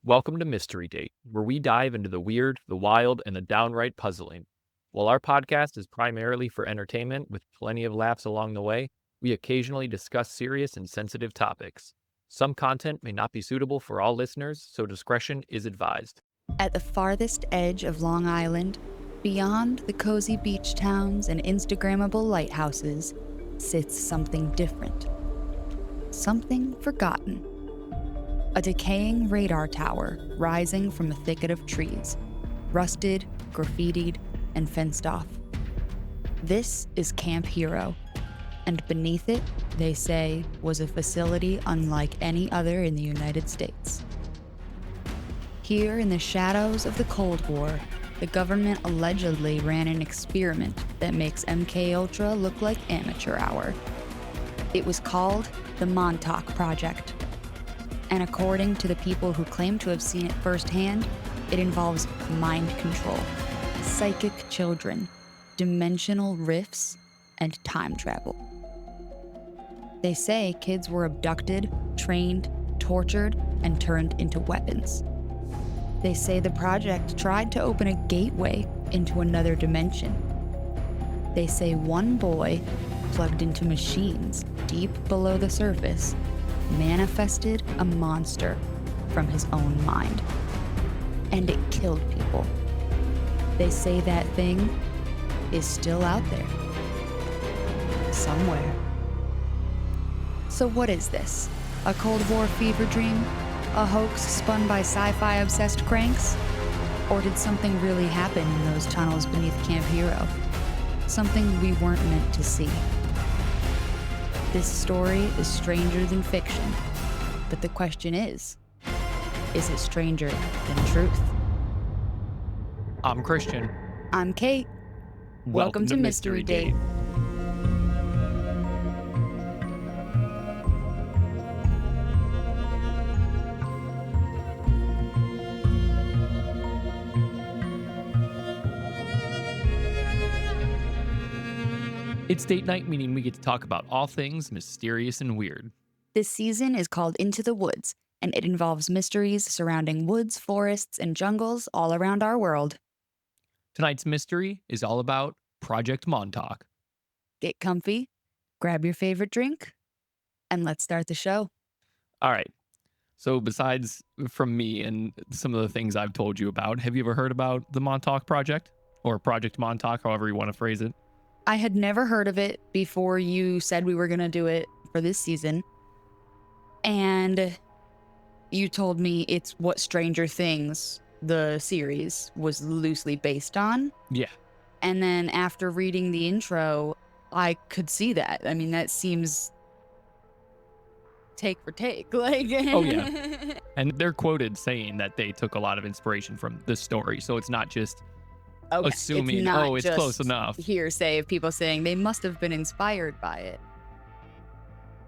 Welcome to Mystery Date, where we dive into the weird, the wild, and the downright puzzling. While our podcast is primarily for entertainment with plenty of laughs along the way, we occasionally discuss serious and sensitive topics. Some content may not be suitable for all listeners, so discretion is advised. At the farthest edge of Long Island, beyond the cozy beach towns and Instagrammable lighthouses, sits something different. Something forgotten. A decaying radar tower rising from a thicket of trees, rusted, graffitied, and fenced off. This is Camp Hero, and beneath it, they say, was a facility unlike any other in the United States. Here in the shadows of the Cold War, the government allegedly ran an experiment that makes MKUltra look like amateur hour. It was called the Montauk Project. And according to the people who claim to have seen it firsthand, it involves mind control, psychic children, dimensional rifts, and time travel. They say kids were abducted, trained, tortured, and turned into weapons. They say the project tried to open a gateway into another dimension. They say one boy, plugged into machines deep below the surface, manifested a monster from his own mind. And it killed people. They say that thing is still out there. Somewhere. So what is this? A Cold War fever dream? A hoax spun by sci-fi obsessed cranks? Or did something really happen in those tunnels beneath Camp Hero? Something we weren't meant to see. This story is stranger than fiction, but the question is it stranger than truth? I'm Christian. I'm Kate. Welcome to Mystery Date. It's date night, meaning we get to talk about all things mysterious and weird. This season is called Into the Woods, and it involves mysteries surrounding woods, forests, and jungles all around our world. Tonight's mystery is all about Project Montauk. Get comfy, grab your favorite drink, and let's start the show. All right. So besides from me and some of the things I've told you about, have you ever heard about the Montauk Project? Or Project Montauk, however you want to phrase it? I had never heard of it before you said we were going to do it for this season. And you told me it's what Stranger Things, the series, was loosely based on. Yeah. And then after reading the intro, I could see that. I mean, that seems take for take. Like, oh, yeah. And they're quoted saying that they took a lot of inspiration from this story. So it's not just assuming, it's close enough. Hearsay of people saying they must have been inspired by it.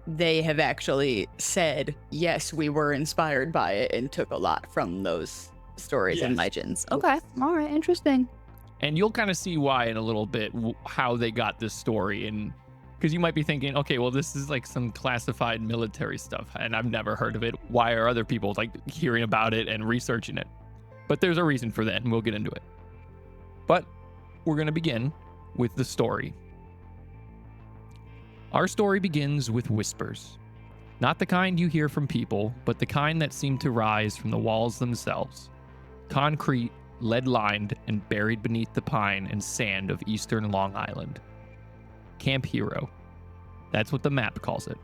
They have actually said, yes, we were inspired by it and took a lot from those stories and legends. Okay. All right. Interesting. And you'll kind of see why in a little bit, how they got this story. And because you might be thinking, okay, well, this is like some classified military stuff and I've never heard of it. Why are other people like hearing about it and researching it? But there's a reason for that and we'll get into it. But we're going to begin with the story. Our story begins with whispers. Not the kind you hear from people, but the kind that seem to rise from the walls themselves. Concrete, lead-lined, and buried beneath the pine and sand of eastern Long Island. Camp Hero. That's what the map calls it.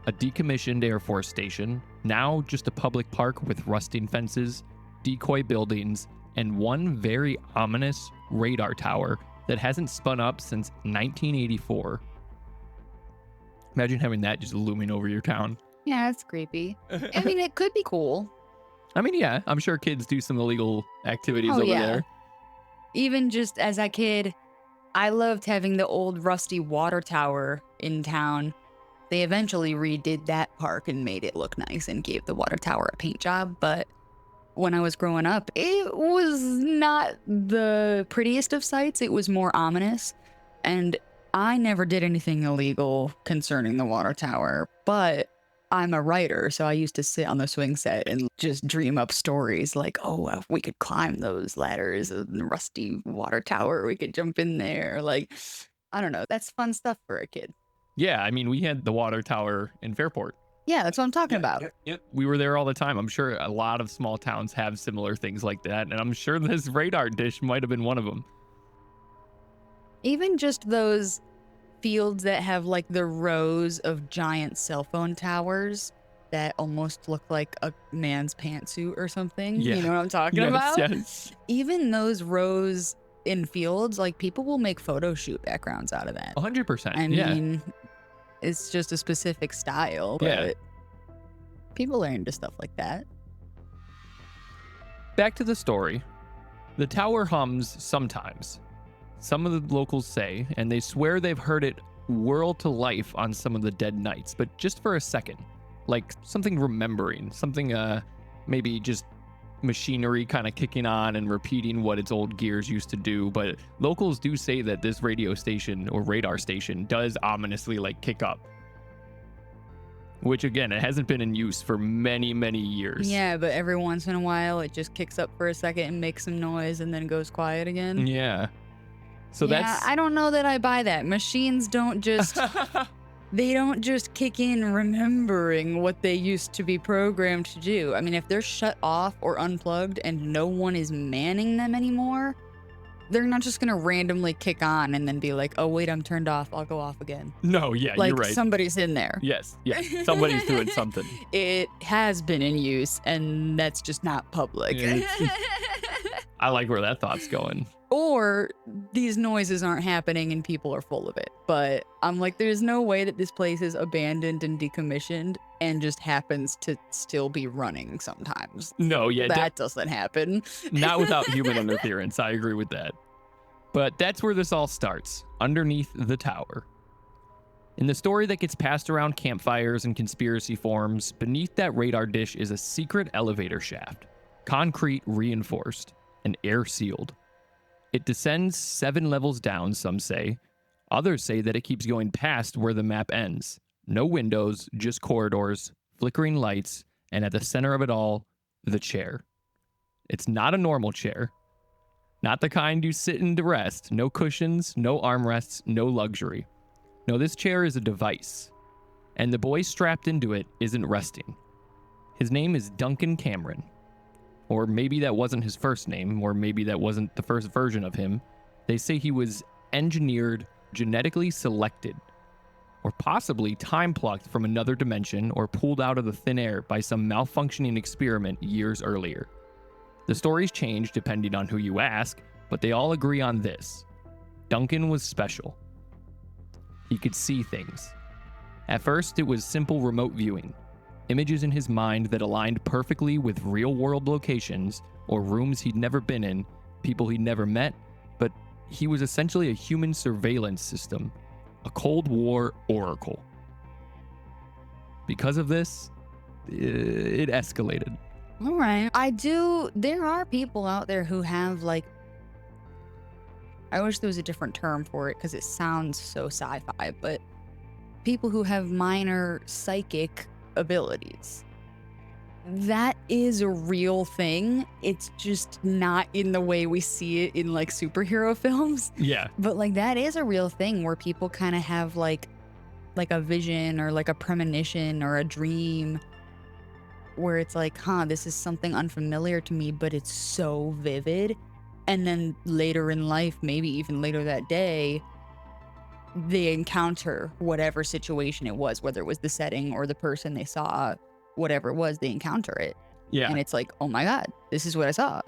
A decommissioned Air Force station, now just a public park with rusting fences, decoy buildings, and one very ominous radar tower that hasn't spun up since 1984. Imagine having that just looming over your town. Yeah, it's creepy. I mean, it could be cool. I mean, yeah, I'm sure kids do some illegal activities over there. Even just as a kid, I loved having the old rusty water tower in town. They eventually redid that park and made it look nice and gave the water tower a paint job, but when I was growing up, it was not the prettiest of sights. It was more ominous. And I never did anything illegal concerning the water tower, but I'm a writer, so I used to sit on the swing set and just dream up stories like, oh, if we could climb those ladders, the rusty water tower, we could jump in there. Like, I don't know. That's fun stuff for a kid. Yeah, I mean, we had the water tower in Fairport. Yeah, that's what I'm talking about. Yep. We were there all the time. I'm sure a lot of small towns have similar things like that, and I'm sure this radar dish might have been one of them. Even just those fields that have like the rows of giant cell phone towers that almost look like a man's pantsuit or something. Yeah. You know what I'm talking about? Yes. Even those rows in fields, like people will make photo shoot backgrounds out of that. 100%. I mean, it's just a specific style, but people are into stuff like that. Back to the story. The tower hums sometimes. Some of the locals say, and they swear they've heard it whirl to life on some of the dead nights, but just for a second. Like something remembering, something maybe just machinery kind of kicking on and repeating what its old gears used to do. But locals do say that this radio station or radar station does ominously like kick up. Which again, it hasn't been in use for many, many years. Yeah, but every once in a while it just kicks up for a second and makes some noise and then goes quiet again. Yeah. So that's... I don't know that I buy that. Machines don't just... They don't just kick in remembering what they used to be programmed to do. I mean, if they're shut off or unplugged and no one is manning them anymore, they're not just going to randomly kick on and then be like, oh, wait, I'm turned off. I'll go off again. No, yeah, like, you're right. Somebody's in there. Yes, somebody's doing something. It has been in use, and that's just not public. I like where that thought's going. Or these noises aren't happening and people are full of it. But I'm like, there's no way that this place is abandoned and decommissioned and just happens to still be running sometimes. No, yeah. That doesn't happen. Not without human interference. I agree with that. But that's where this all starts, underneath the tower. In the story that gets passed around campfires and conspiracy forums, beneath that radar dish is a secret elevator shaft, concrete reinforced and air sealed. It descends 7 levels down, some say. Others say that it keeps going past where the map ends. No windows, just corridors, flickering lights, and at the center of it all, the chair. It's not a normal chair. Not the kind you sit in to rest. No cushions, no armrests, no luxury. No, this chair is a device. And the boy strapped into it isn't resting. His name is Duncan Cameron. Or maybe that wasn't his first name, or maybe that wasn't the first version of him. They say he was engineered, genetically selected, or possibly time-plucked from another dimension or pulled out of the thin air by some malfunctioning experiment years earlier. The stories change depending on who you ask, but they all agree on this. Duncan was special. He could see things. At first, it was simple remote viewing. Images in his mind that aligned perfectly with real-world locations or rooms he'd never been in, people he'd never met, but he was essentially a human surveillance system, a Cold War oracle. Because of this, it escalated. All right. There are people out there who have like, I wish there was a different term for it because it sounds so sci-fi, but people who have minor psychic abilities. That is a real thing. It's just not in the way we see it in like superhero films. Yeah. But like that is a real thing where people kind of have like a vision or like a premonition or a dream where it's like, this is something unfamiliar to me, but it's so vivid. And then later in life, maybe even later that day, they encounter whatever situation it was, whether it was the setting or the person they saw, whatever it was, they encounter it. Yeah. And it's like, oh my God, this is what I saw.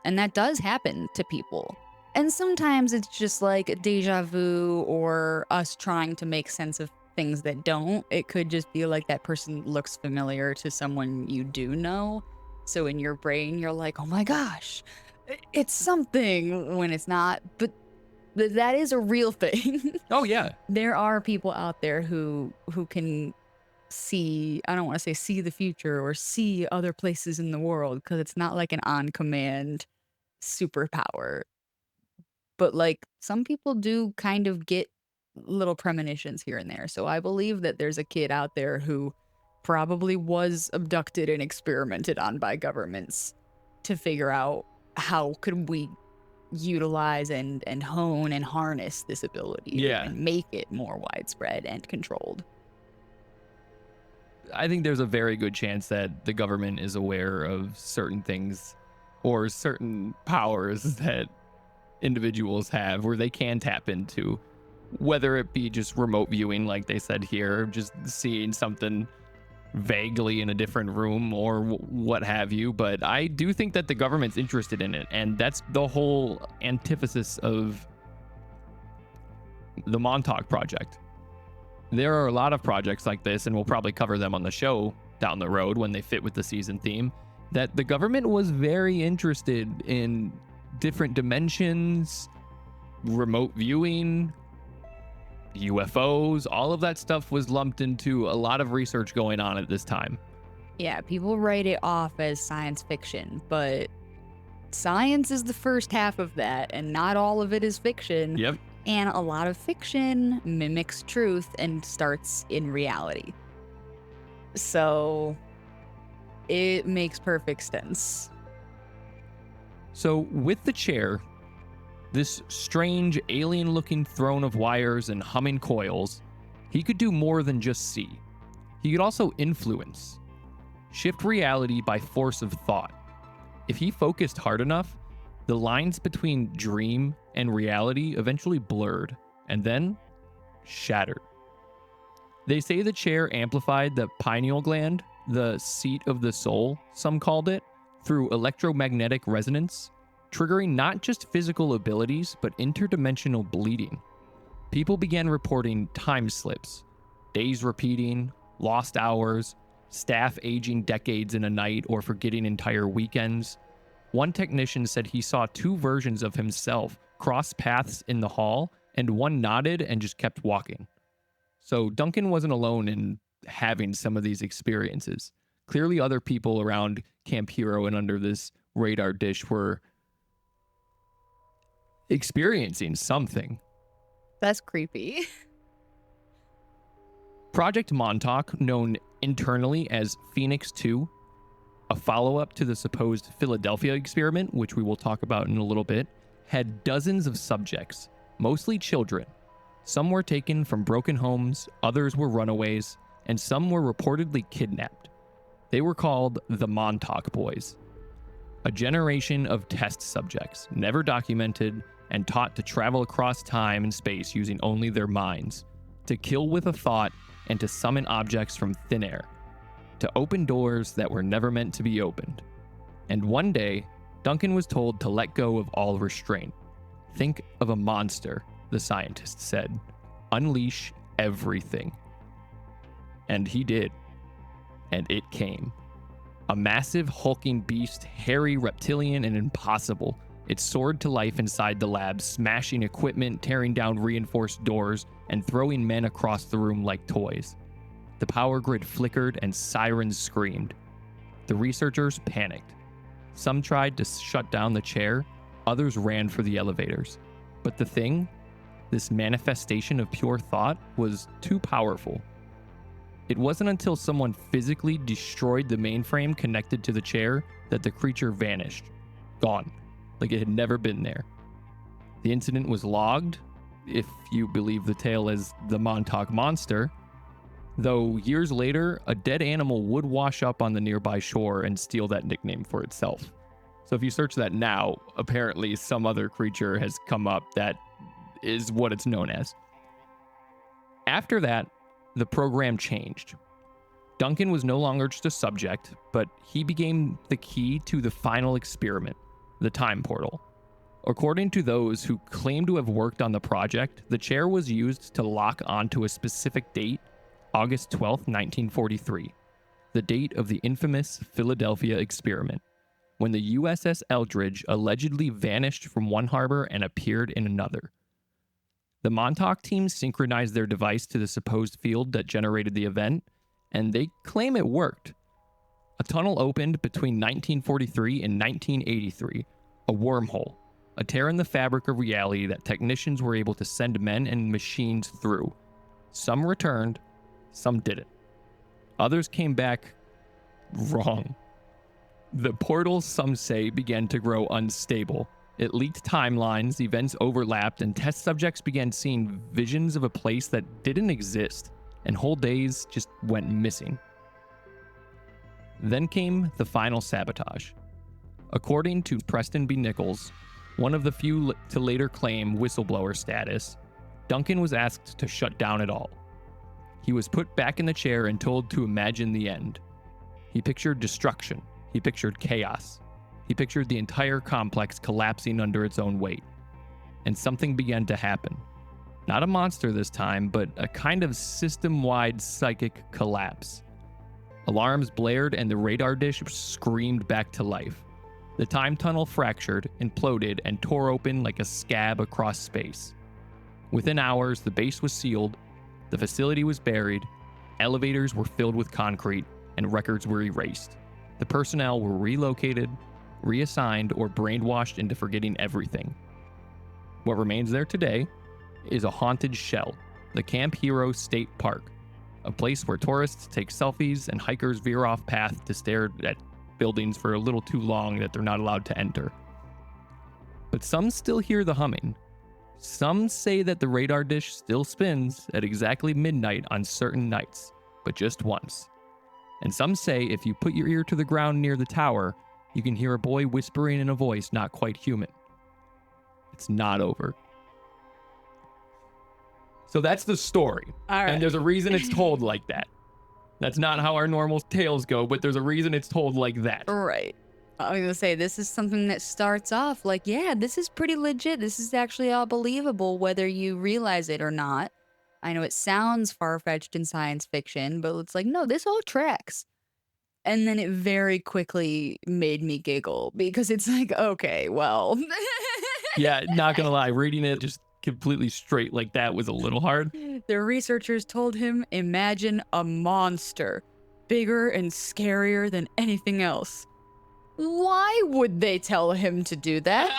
And that does happen to people. And sometimes it's just like deja vu or us trying to make sense of things that don't. It could just be like that person looks familiar to someone you do know. So in your brain, you're like, oh my gosh, it's something when it's not. But that is a real thing. Oh, yeah. There are people out there who can see, I don't want to say see the future or see other places in the world because it's not like an on-command superpower. But like some people do kind of get little premonitions here and there. So I believe that there's a kid out there who probably was abducted and experimented on by governments to figure out how could we utilize and hone and harness this ability and make it more widespread and controlled. I think there's a very good chance that the government is aware of certain things or certain powers that individuals have where they can tap into, whether it be just remote viewing, like they said here, just seeing something vaguely in a different room or what have you. But I do think that the government's interested in it, and that's the whole antithesis of the Montauk Project. There are a lot of projects like this, and we'll probably cover them on the show down the road when they fit with the season theme, that the government was very interested in different dimensions, remote viewing, UFOs, all of that stuff was lumped into a lot of research going on at this time. Yeah, people write it off as science fiction, but science is the first half of that, and not all of it is fiction. Yep. And a lot of fiction mimics truth and starts in reality. So it makes perfect sense. So with the chair, this strange alien-looking throne of wires and humming coils, he could do more than just see. He could also influence, shift reality by force of thought. If he focused hard enough, the lines between dream and reality eventually blurred and then shattered. They say the chair amplified the pineal gland, the seat of the soul, some called it, through electromagnetic resonance, triggering not just physical abilities, but interdimensional bleeding. People began reporting time slips, days repeating, lost hours, staff aging decades in a night or forgetting entire weekends. One technician said he saw two versions of himself cross paths in the hall, and one nodded and just kept walking. So Duncan wasn't alone in having some of these experiences. Clearly other people around Camp Hero and under this radar dish were experiencing something. That's creepy. Project Montauk, known internally as Phoenix 2, a follow-up to the supposed Philadelphia experiment, which we will talk about in a little bit, had dozens of subjects, mostly children. Some were taken from broken homes, others were runaways, and some were reportedly kidnapped. They were called the Montauk Boys, a generation of test subjects, never documented, and taught to travel across time and space using only their minds, to kill with a thought, and to summon objects from thin air, to open doors that were never meant to be opened. And one day, Duncan was told to let go of all restraint. Think of a monster, the scientist said. Unleash everything. And he did. And it came. A massive hulking beast, hairy, reptilian, and impossible. It soared to life inside the lab, smashing equipment, tearing down reinforced doors, and throwing men across the room like toys. The power grid flickered and sirens screamed. The researchers panicked. Some tried to shut down the chair, others ran for the elevators. But the thing, this manifestation of pure thought, was too powerful. It wasn't until someone physically destroyed the mainframe connected to the chair that the creature vanished. Gone. Like it had never been there. The incident was logged, if you believe the tale as the Montauk Monster, though years later, a dead animal would wash up on the nearby shore and steal that nickname for itself. So if you search that now, apparently some other creature has come up that is what it's known as. After that, the program changed. Duncan was no longer just a subject, but he became the key to the final experiment, the time portal. According to those who claim to have worked on the project, the chair was used to lock onto a specific date, August 12, 1943, the date of the infamous Philadelphia experiment, when the USS Eldridge allegedly vanished from one harbor and appeared in another. The Montauk team synchronized their device to the supposed field that generated the event, and they claim it worked. A tunnel opened between 1943 and 1983, a wormhole, a tear in the fabric of reality that technicians were able to send men and machines through. Some returned, some didn't. Others came back wrong. The portals, some say, began to grow unstable. It leaked timelines, events overlapped, and test subjects began seeing visions of a place that didn't exist, and whole days just went missing. Then came the final sabotage. According to Preston B. Nichols, one of the few to later claim whistleblower status, Duncan was asked to shut down it all. He was put back in the chair and told to imagine the end. He pictured destruction. He pictured chaos. He pictured the entire complex collapsing under its own weight. And something began to happen. Not a monster this time, but a kind of system-wide psychic collapse. Alarms blared and the radar dish screamed back to life. The time tunnel fractured, imploded, and tore open like a scab across space. Within hours, the base was sealed, the facility was buried, elevators were filled with concrete, and records were erased. The personnel were relocated, reassigned, or brainwashed into forgetting everything. What remains there today is a haunted shell, the Camp Hero State Park, a place where tourists take selfies and hikers veer off path to stare at buildings for a little too long that they're not allowed to enter. But some still hear the humming. Some say that the radar dish still spins at exactly midnight on certain nights, but just once. And some say if you put your ear to the ground near the tower, you can hear a boy whispering in a voice not quite human. It's not over. So that's the story. All right. And there's a reason it's told like that. That's not how our normal tales go, but there's a reason it's told like that. Right. I was gonna say, this is something that starts off like, yeah, this is pretty legit. This is actually all believable, whether you realize it or not. I know it sounds far-fetched in science fiction, but it's like, no, this all tracks. And then it very quickly made me giggle because it's like, okay, well. Yeah, not gonna lie, reading it just completely straight like that was a little hard. The researchers told him, imagine a monster, bigger and scarier than anything else. Why would they tell him to do that?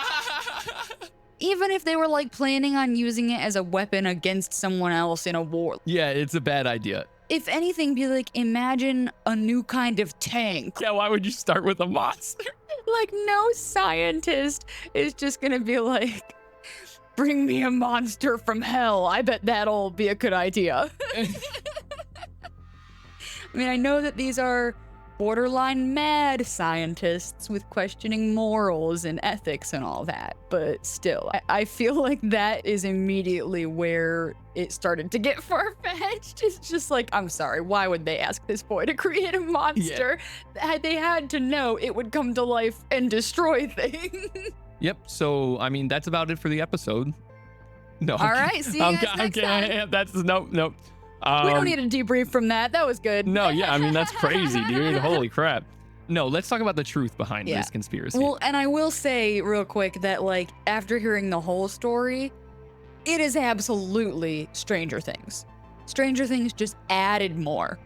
Even if they were like planning on using it as a weapon against someone else in a war. Yeah, it's a bad idea. If anything, be like, imagine a new kind of tank. Yeah, why would you start with a monster? Like, no scientist is just gonna be like, bring me a monster from hell. I bet that'll be a good idea. I mean, I know that these are borderline mad scientists with questioning morals and ethics and all that, but still, I feel like that is immediately where it started to get far-fetched. It's just like, I'm sorry, why would they ask this boy to create a monster? Yeah. They had to know it would come to life and destroy things. Yep, so, I mean, that's about it for the episode. No. All right, see you guys next time. Nope. We don't need a debrief from that. That was good. No, yeah, I mean, that's crazy, dude. Holy crap. No, let's talk about the truth behind this conspiracy. Well, and I will say real quick that, like, after hearing the whole story, it is absolutely Stranger Things. Stranger Things just added more.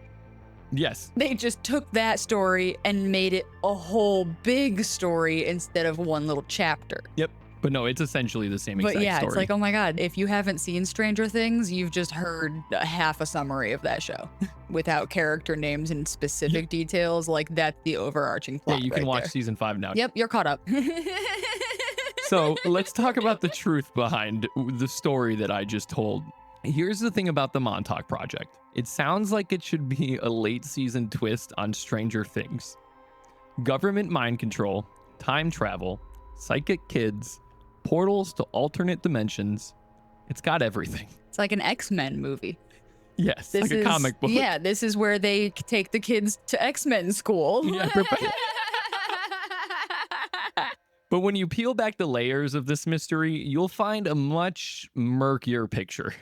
Yes. They just took that story and made it a whole big story instead of one little chapter. Yep. But no, it's essentially the same exact story. But yeah, story. It's like, oh my God, if you haven't seen Stranger Things, you've just heard half a summary of that show without character names and specific details. Like, that's the overarching plot. Yeah, you can watch there. season 5 now. Yep, you're caught up. So let's talk about the truth behind the story that I just told. Here's the thing about the Montauk Project. It sounds like it should be a late season twist on Stranger Things. Government mind control, time travel, psychic kids, portals to alternate dimensions. It's got everything. It's like an X-Men movie. Yes, like a comic book. Yeah, this is where they take the kids to X-Men school. Yeah, but when you peel back the layers of this mystery, you'll find a much murkier picture.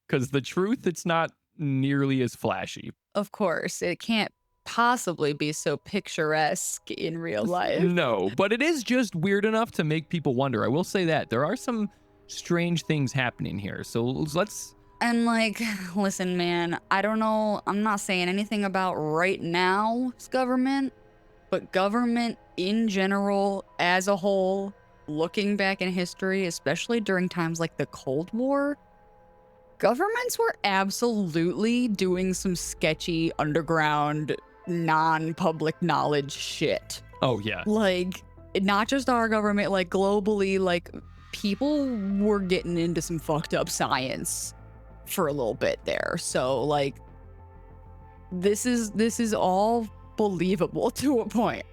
Because the truth, it's not nearly as flashy. Of course, it can't possibly be so picturesque in real life. No, but it is just weird enough to make people wonder. I will say that. There are some strange things happening here. So let's... And like, listen, man, I don't know. I'm not saying anything about right now's government, but government in general, as a whole, looking back in history, especially during times like the Cold War, Governments were absolutely doing some sketchy underground, non-public knowledge shit. Oh, yeah. Like, not just our government, like globally, like people were getting into some fucked up science for a little bit there. So like, this is all believable to a point.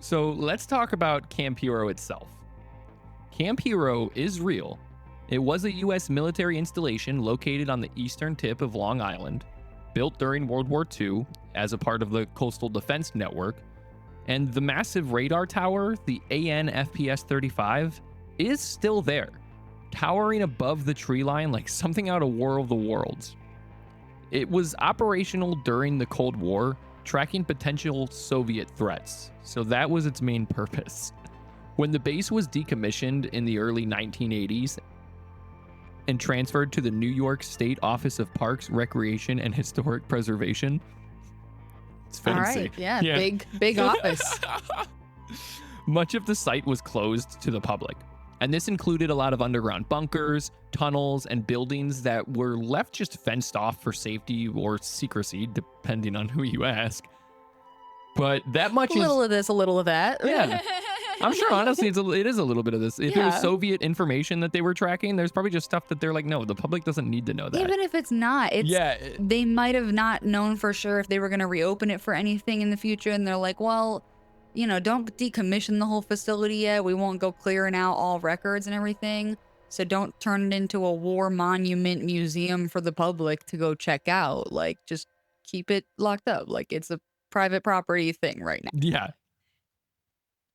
So let's talk about Camp Hero itself. Camp Hero is real. It was a U.S. military installation located on the eastern tip of Long Island, built during World War II as a part of the Coastal Defense Network, and the massive radar tower, the AN/FPS-35, is still there, towering above the tree line like something out of War of the Worlds. It was operational during the Cold War, tracking potential Soviet threats, so that was its main purpose. When the base was decommissioned in the early 1980s and transferred to the New York State Office of Parks, Recreation, and Historic Preservation. It's fancy. All right, yeah. Big office. Much of the site was closed to the public, and this included a lot of underground bunkers, tunnels, and buildings that were left just fenced off for safety or secrecy, depending on who you ask. But that much a little of this, a little of that. Yeah. I'm sure, honestly, it is a little bit of this. If it was Soviet information that they were tracking, there's probably just stuff that they're like, no, the public doesn't need to know that. Even if it's not, they might have not known for sure if they were going to reopen it for anything in the future. And they're like, well, you know, don't decommission the whole facility yet. We won't go clearing out all records and everything. So don't turn it into a war monument museum for the public to go check out. Like, just keep it locked up. Like, it's a private property thing right now. Yeah.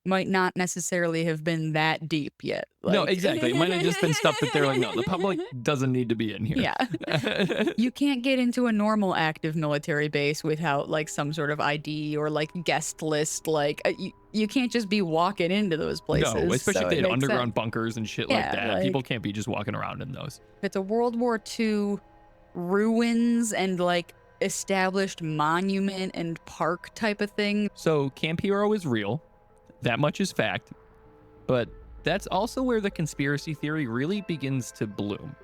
Might not necessarily have been that deep yet. Like, no, exactly. It might have just been stuff that they're like, no, the public doesn't need to be in here. Yeah. You can't get into a normal active military base without like some sort of ID or like guest list. Like you can't just be walking into those places. No, especially if they had underground sense. Bunkers and shit like that. Like, people can't be just walking around in those. If it's a World War II ruins and like established monument and park type of thing. So Camp Hero is real. That much is fact, but that's also where the conspiracy theory really begins to bloom.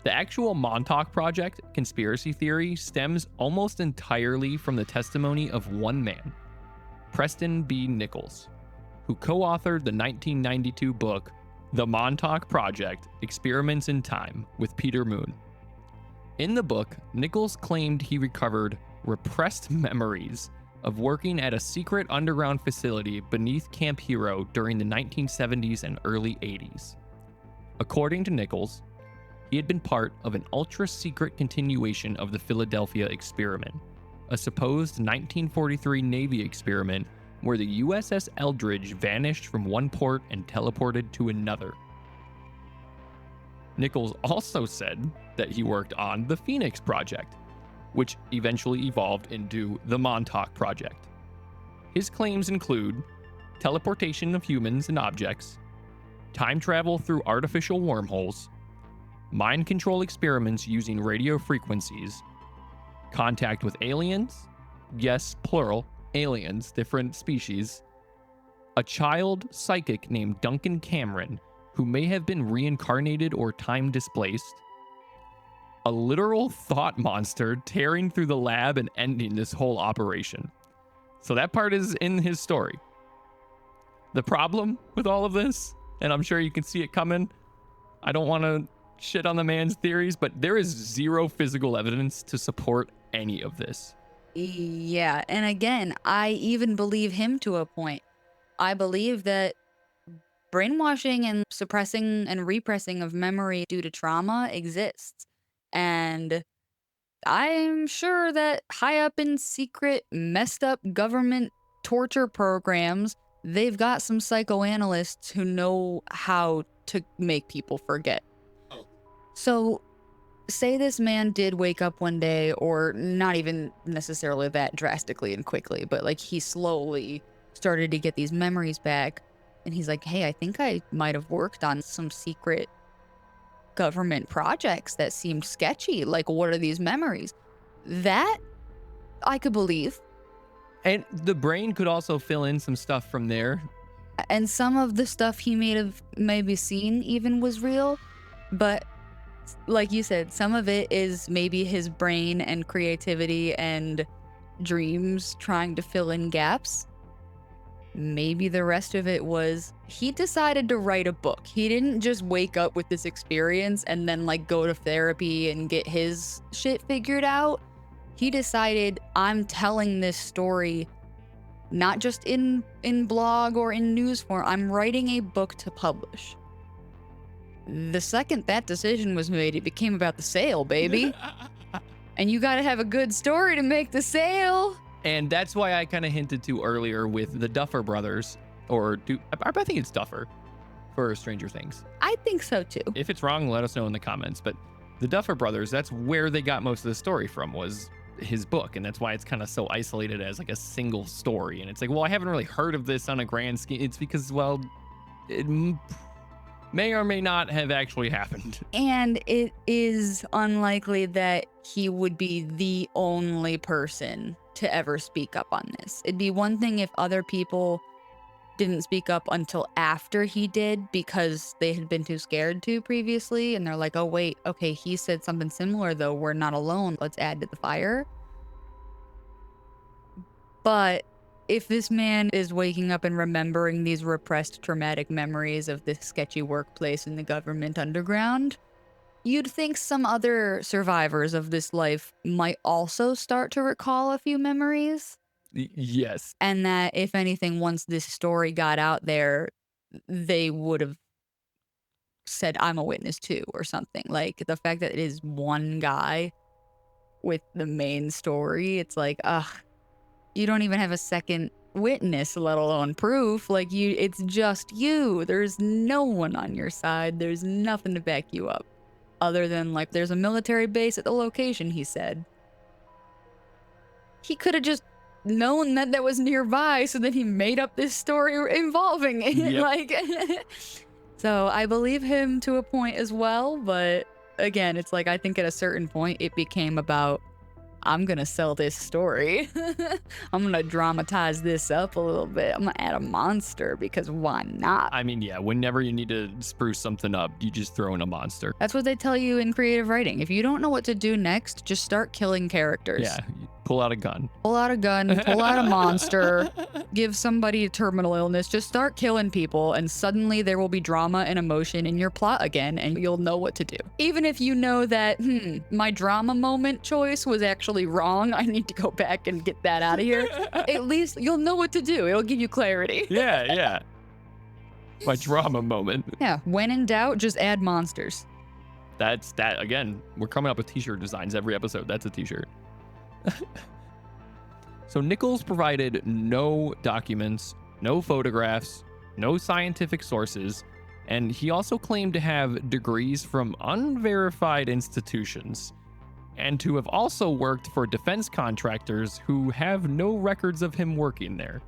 The actual Montauk Project conspiracy theory stems almost entirely from the testimony of one man, Preston B. Nichols, who co-authored the 1992 book, The Montauk Project: Experiments in Time with Peter Moon. In the book, Nichols claimed he recovered repressed memories of working at a secret underground facility beneath Camp Hero during the 1970s and early 80s. According to Nichols, he had been part of an ultra-secret continuation of the Philadelphia experiment, a supposed 1943 Navy experiment where the USS Eldridge vanished from one port and teleported to another. Nichols also said that he worked on the Phoenix Project, which eventually evolved into the Montauk Project. His claims include teleportation of humans and objects, time travel through artificial wormholes, mind control experiments using radio frequencies, contact with aliens, yes, plural, aliens, different species, a child psychic named Duncan Cameron, who may have been reincarnated or time displaced, a literal thought monster tearing through the lab and ending this whole operation. So that part is in his story. The problem with all of this, and I'm sure you can see it coming, I don't want to shit on the man's theories, but there is zero physical evidence to support any of this. Yeah, and again, I even believe him to a point. I believe that brainwashing and suppressing and repressing of memory due to trauma exists. And I'm sure that high up in secret, messed up government torture programs, they've got some psychoanalysts who know how to make people forget. So say this man did wake up one day, or not even necessarily that drastically and quickly, but like he slowly started to get these memories back. And he's like, hey, I think I might have worked on some secret government projects that seemed sketchy. Like, what are these memories? That I could believe. And the brain could also fill in some stuff from there. And some of the stuff he may have maybe seen even was real. But like you said, some of it is maybe his brain and creativity and dreams trying to fill in gaps. Maybe the rest of it was he decided to write a book. He didn't just wake up with this experience and then like go to therapy and get his shit figured out. He decided, I'm telling this story not just in blog or in news form. I'm writing a book to publish. The second that decision was made, it became about the sale, baby. And you gotta have a good story to make the sale. And that's why I kind of hinted to earlier with the Duffer Brothers, I think it's Duffer for Stranger Things. I think so too. If it's wrong, let us know in the comments. But the Duffer Brothers, that's where they got most of the story from, was his book. And that's why it's kind of so isolated as like a single story. And it's like, well, I haven't really heard of this on a grand scheme. It's because, well, it may or may not have actually happened. And it is unlikely that he would be the only person to ever speak up on this. It'd be one thing if other people didn't speak up until after he did because they had been too scared to previously, and they're like, oh wait, okay, he said something similar though, we're not alone, let's add to the fire. But if this man is waking up and remembering these repressed traumatic memories of this sketchy workplace in the government underground, you'd think some other survivors of this life might also start to recall a few memories. Yes. And that, if anything, once this story got out there, they would have said, I'm a witness too, or something. Like, the fact that it is one guy with the main story, it's like, you don't even have a second witness, let alone proof. Like, it's just you. There's no one on your side. There's nothing to back you up. Other than, like, there's a military base at the location, he said. He could have just known that that was nearby, so then he made up this story involving it. Yep. Like, so I believe him to a point as well, but again, it's like, I think at a certain point it became about, I'm gonna sell this story. I'm gonna dramatize this up a little bit. I'm gonna add a monster because why not? I mean, yeah, whenever you need to spruce something up, you just throw in a monster. That's what they tell you in creative writing. If you don't know what to do next, just start killing characters. Yeah, pull out a gun. Pull out a gun, pull out a monster, give somebody a terminal illness, just start killing people, and suddenly there will be drama and emotion in your plot again, and you'll know what to do. Even if you know that, my drama moment choice was actually wrong, I need to go back and get that out of here, at least you'll know what to do. It'll give you clarity. Yeah. My drama moment. Yeah, when in doubt, just add monsters. That's that. Again, we're coming up with t-shirt designs every episode. That's a t-shirt. So Nichols provided no documents, no photographs, no scientific sources, and he also claimed to have degrees from unverified institutions, and to have also worked for defense contractors who have no records of him working there.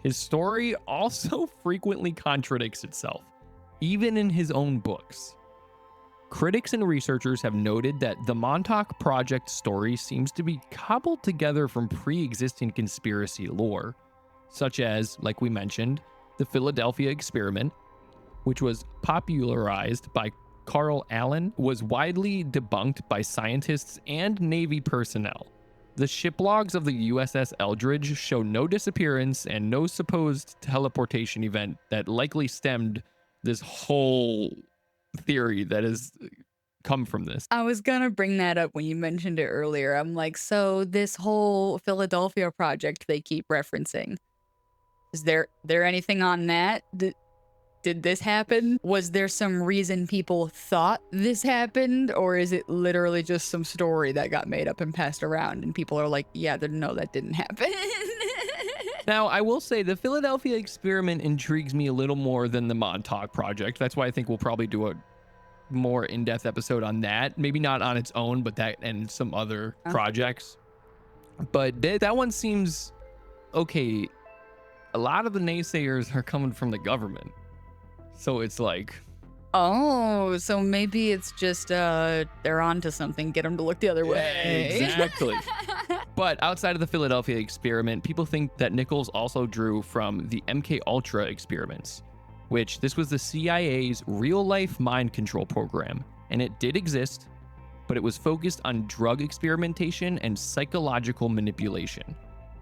His story also frequently contradicts itself, even in his own books. Critics and researchers have noted that the Montauk Project story seems to be cobbled together from pre-existing conspiracy lore, such as, like we mentioned, the Philadelphia experiment, which was popularized by Carl Allen, was widely debunked by scientists and Navy personnel. The shiplogs of the USS Eldridge show no disappearance and no supposed teleportation event that likely stemmed this whole theory that has come from this. I was gonna bring that up when you mentioned it earlier. I'm like, so this whole Philadelphia project they keep referencing, is there anything on that? Did this happen? Was there some reason people thought this happened? Or is it literally just some story that got made up and passed around and people are like, yeah, no, that didn't happen? Now, I will say the Philadelphia experiment intrigues me a little more than the Montauk Project. That's why I think we'll probably do a more in-depth episode on that. Maybe not on its own, but that and some other projects. But that one seems okay. A lot of the naysayers are coming from the government. So it's like, oh, so maybe it's just they're onto something. Get them to look the other way. Exactly. But outside of the Philadelphia experiment, people think that Nichols also drew from the MK Ultra experiments, which this was the CIA's real-life mind control program. and it did exist, but it was focused on drug experimentation and psychological manipulation,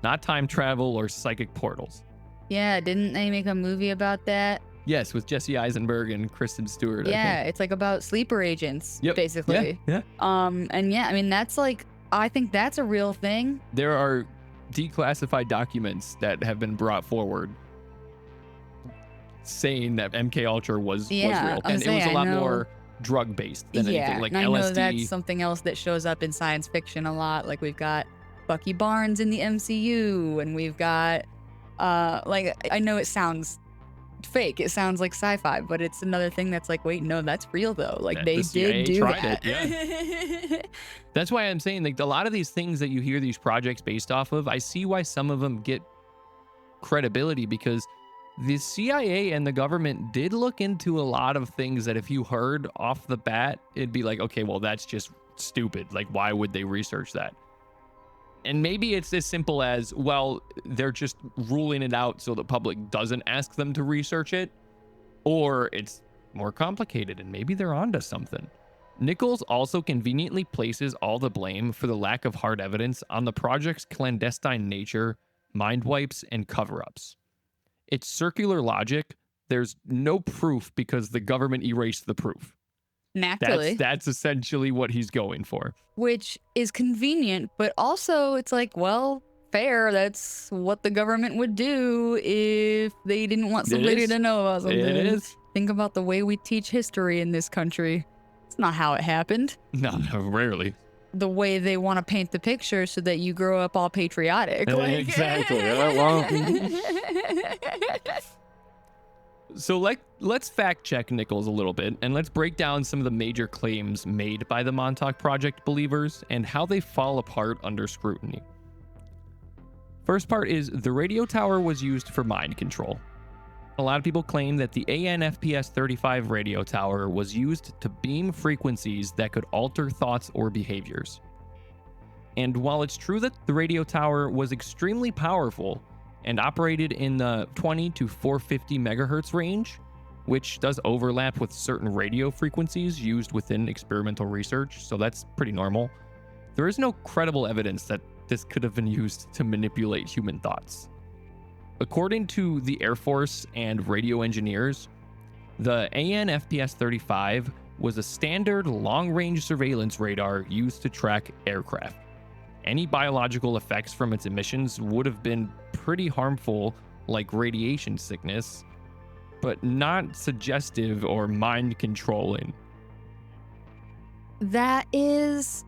not time travel or psychic portals. Yeah, didn't they make a movie about that? Yes, with Jesse Eisenberg and Kristen Stewart. Yeah, I think. it's like about sleeper agents, Yep. basically. Yeah. And yeah, I mean, that's like, I think that's a real thing. There are declassified documents that have been brought forward saying that MK Ultra was real, and it was a lot more drug based than anything, like and I LSD. know that's something else that shows up in science fiction a lot. Like we've got Bucky Barnes in the MCU, and we've got like, I know it sounds fake, it sounds like sci-fi, but it's another thing that's like, wait, no, that's real though. Like That they the CIA did do tried that. it, yeah. That's why I'm saying, like, a lot of these things that you hear these projects based off of, I see why some of them get credibility, because the CIA and the government did look into a lot of things that if you heard off the bat, it'd be like, okay, well, that's just stupid. Like, why would they research that? And maybe it's as simple as, well, they're just ruling it out so the public doesn't ask them to research it, or it's more complicated and maybe they're onto something. Nichols also conveniently places all the blame for the lack of hard evidence on the project's clandestine nature, mind wipes, and cover-ups. It's circular logic. There's no proof because the government erased the proof. Naturally. That's essentially what he's going for. Which is convenient, but also it's like, well, fair. That's what the government would do if they didn't want somebody to know about something. It is. Think about the way we teach history in this country. It's not how it happened. No, rarely. The way they want to paint the picture so that you grow up all patriotic. Exactly. So let's fact check Nichols a little bit, and let's break down some of the major claims made by the Montauk Project believers and how they fall apart under scrutiny. First part is the radio tower was used for mind control. A lot of people claim that the ANFPS-35 radio tower was used to beam frequencies that could alter thoughts or behaviors. And while it's true that the radio tower was extremely powerful and operated in the 20 to 450 megahertz range, which does overlap with certain radio frequencies used within experimental research, so that's pretty normal, there is no credible evidence that this could have been used to manipulate human thoughts. According to the Air Force and radio engineers, the ANFPS-35 was a standard long-range surveillance radar used to track aircraft. Any biological effects from its emissions would have been pretty harmful, like radiation sickness, but not suggestive or mind controlling. That is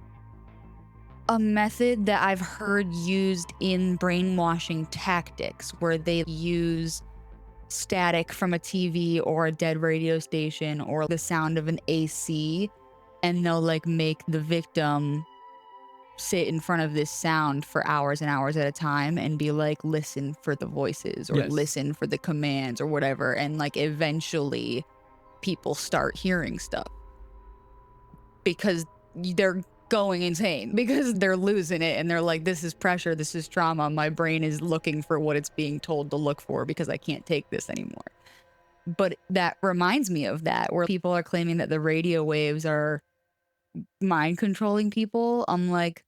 a method that I've heard used in brainwashing tactics, where they use static from a TV or a dead radio station or the sound of an AC, and they'll like make the victim sit in front of this sound for hours and hours at a time and be like, listen for the voices or listen for the commands or whatever. And like eventually people start hearing stuff because they're going insane, because they're losing it and they're like, this is pressure, this is trauma. My brain is looking for what it's being told to look for because I can't take this anymore. But that reminds me of that, where people are claiming that the radio waves are mind controlling people. I'm like,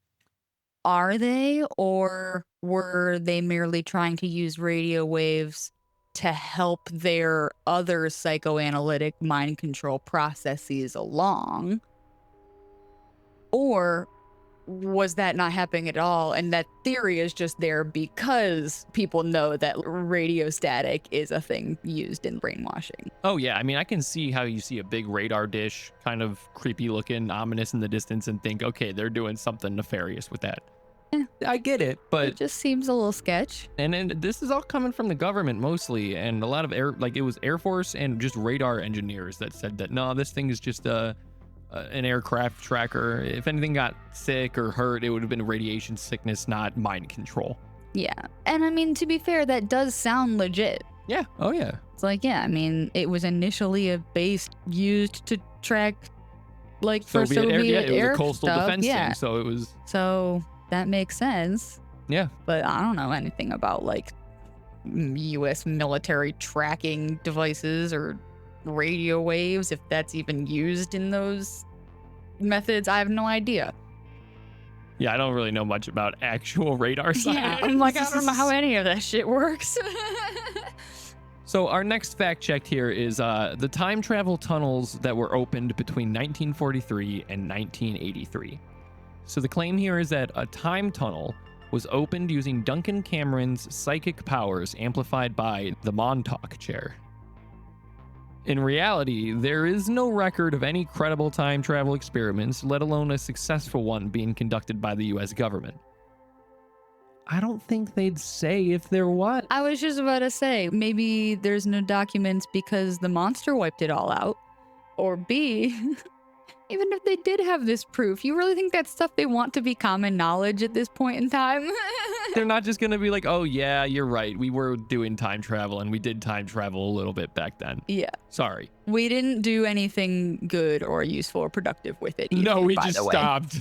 are they, or were they merely trying to use radio waves to help their other psychoanalytic mind control processes along? Or was that not happening at all, and that theory is just there because people know that radio static is a thing used in brainwashing? Oh yeah, I mean, I can see how you see a big radar dish, kind of creepy looking, ominous in the distance, and think, okay, they're doing something nefarious with that. Yeah. I get it, but It just seems a little sketch. and this is all coming from the government mostly, and a lot of it was Air Force and just radar engineers that said that no, this thing is just an aircraft tracker. If anything got sick or hurt, it would have been radiation sickness, not mind control. Yeah. And I mean, to be fair, that does sound legit. Yeah. Oh yeah. It's like, yeah, I mean, it was initially a base used to track, like, for Soviet it was air a coastal stuff. defense Yeah. thing, so it was. So that makes sense. Yeah. But I don't know anything about, like, U.S. military tracking devices or radio waves, if that's even used in those methods, I have no idea. Yeah, I don't really know much about actual radar science. Yeah, I'm like, I don't know how any of that shit works. So our next fact check here is the time travel tunnels that were opened between 1943 and 1983. So the claim here is that a time tunnel was opened using Duncan Cameron's psychic powers amplified by the Montauk chair. In reality, there is no record of any credible time travel experiments, let alone a successful one being conducted by the US government. I don't think they'd say if there was. I was just about to say, maybe there's no documents because the monster wiped it all out. Or B, even if they did have this proof, you really think that's stuff they want to be common knowledge at this point in time? They're not just going to be like, oh yeah, you're right. We were doing time travel and we did time travel a little bit back then. Yeah. Sorry. We didn't do anything good or useful or productive with it either, No, we by just the way. stopped.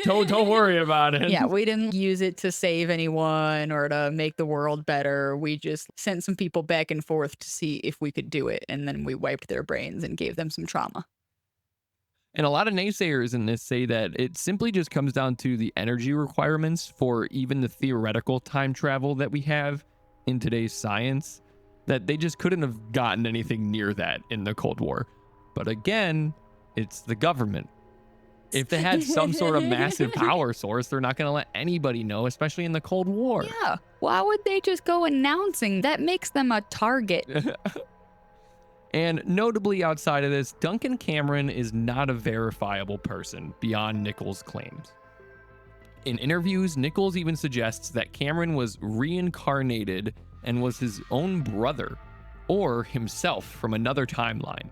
Don't worry about it. Yeah, we didn't use it to save anyone or to make the world better. We just sent some people back and forth to see if we could do it, and then we wiped their brains and gave them some trauma. And a lot of naysayers in this say that it simply just comes down to the energy requirements for even the theoretical time travel that we have in today's science, that they just couldn't have gotten anything near that in the Cold War. But again, it's the government. If they had some sort of massive power source, they're not going to let anybody know, especially in the Cold War. Yeah, why would they just go announcing? That makes them a target. And notably outside of this, Duncan Cameron is not a verifiable person beyond Nichols' claims. In interviews, Nichols even suggests that Cameron was reincarnated and was his own brother or himself from another timeline.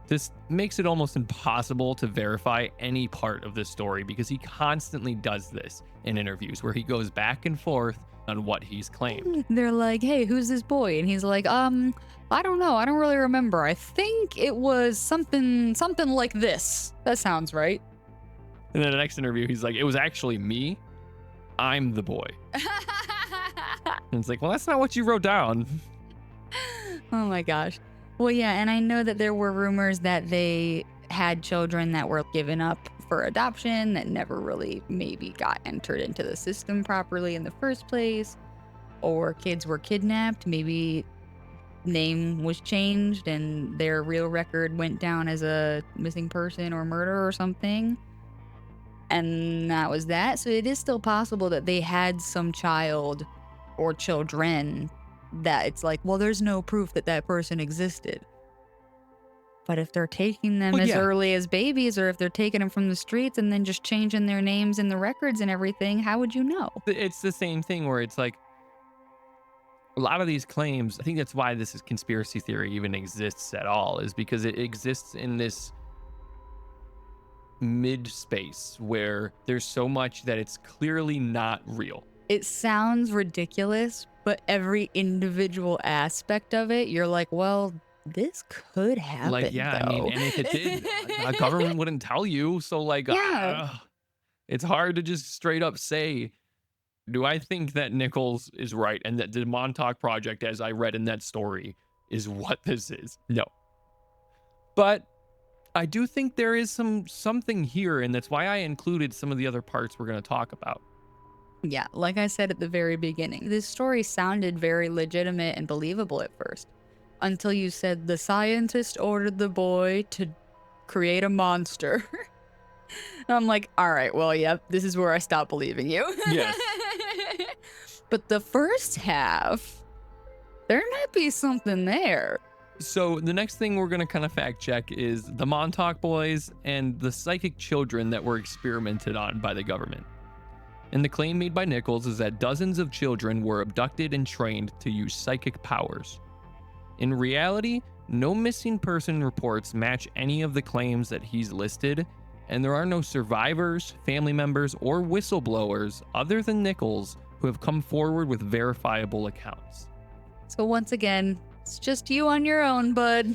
This makes it almost impossible to verify any part of this story because he constantly does this in interviews where he goes back and forth on what he's claimed. They're like, hey, who's this boy? And he's like, I don't know. I don't really remember. I think it was something like this. That sounds right. And then the next interview, he's like, it was actually me. I'm the boy. And it's like, well, that's not what you wrote down. Oh my gosh. Well, yeah, and I know that there were rumors that they had children that were given up for adoption that never really maybe got entered into the system properly in the first place, or kids were kidnapped, maybe name was changed and their real record went down as a missing person or murder or something. And that was that. So it is still possible that they had some child or children that it's like, well, there's no proof that that person existed. But if they're taking them as early as babies, or if they're taking them from the streets and then just changing their names in the records and everything, how would you know? It's the same thing where it's like, a lot of these claims, I think that's why this is conspiracy theory even exists at all, is because it exists in this mid space where there's so much that it's clearly not real. It sounds ridiculous, but every individual aspect of it, you're like, well, this could happen. Like, yeah, though. I mean, and if it did, a government wouldn't tell you. So, like, it's hard to just straight up say, do I think that Nichols is right and that the Montauk Project, as I read in that story, is what this is? No. But I do think there is something here, and that's why I included some of the other parts we're going to talk about. Yeah, like I said at the very beginning, this story sounded very legitimate and believable at first, until you said the scientist ordered the boy to create a monster. And I'm like, all right, well, yep, this is where I stop believing you. Yes. But the first half, there might be something there. So the next thing we're going to kind of fact check is the Montauk boys and the psychic children that were experimented on by the government. And the claim made by Nichols is that dozens of children were abducted and trained to use psychic powers. In reality, no missing person reports match any of the claims that he's listed, and there are no survivors, family members, or whistleblowers other than Nichols who have come forward with verifiable accounts. So once again, it's just you on your own, bud.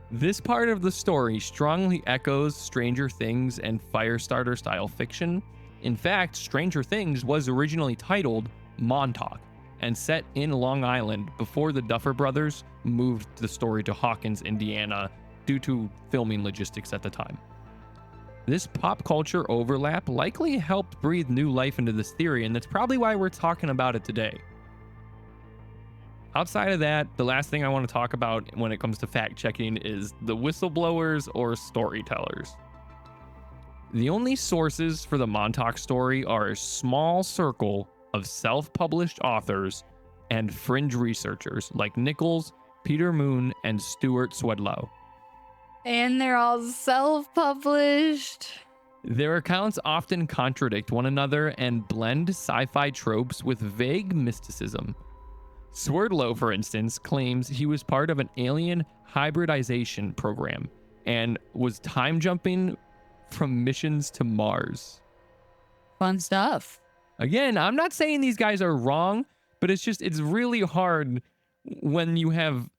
This part of the story strongly echoes Stranger Things and Firestarter style fiction. In fact, Stranger Things was originally titled Montauk and set in Long Island before the Duffer Brothers moved the story to Hawkins, Indiana, due to filming logistics at the time. This pop culture overlap likely helped breathe new life into this theory, and that's probably why we're talking about it today. Outside of that, the last thing I want to talk about when it comes to fact checking is the whistleblowers or storytellers. The only sources for the Montauk story are a small circle of self-published authors and fringe researchers like Nichols, Peter Moon, and Stuart Swedlow. And they're all self-published. Their accounts often contradict one another and blend sci-fi tropes with vague mysticism. Swerdlow, for instance, claims he was part of an alien hybridization program and was time jumping from missions to Mars. Fun stuff. Again, I'm not saying these guys are wrong, but it's really hard when you have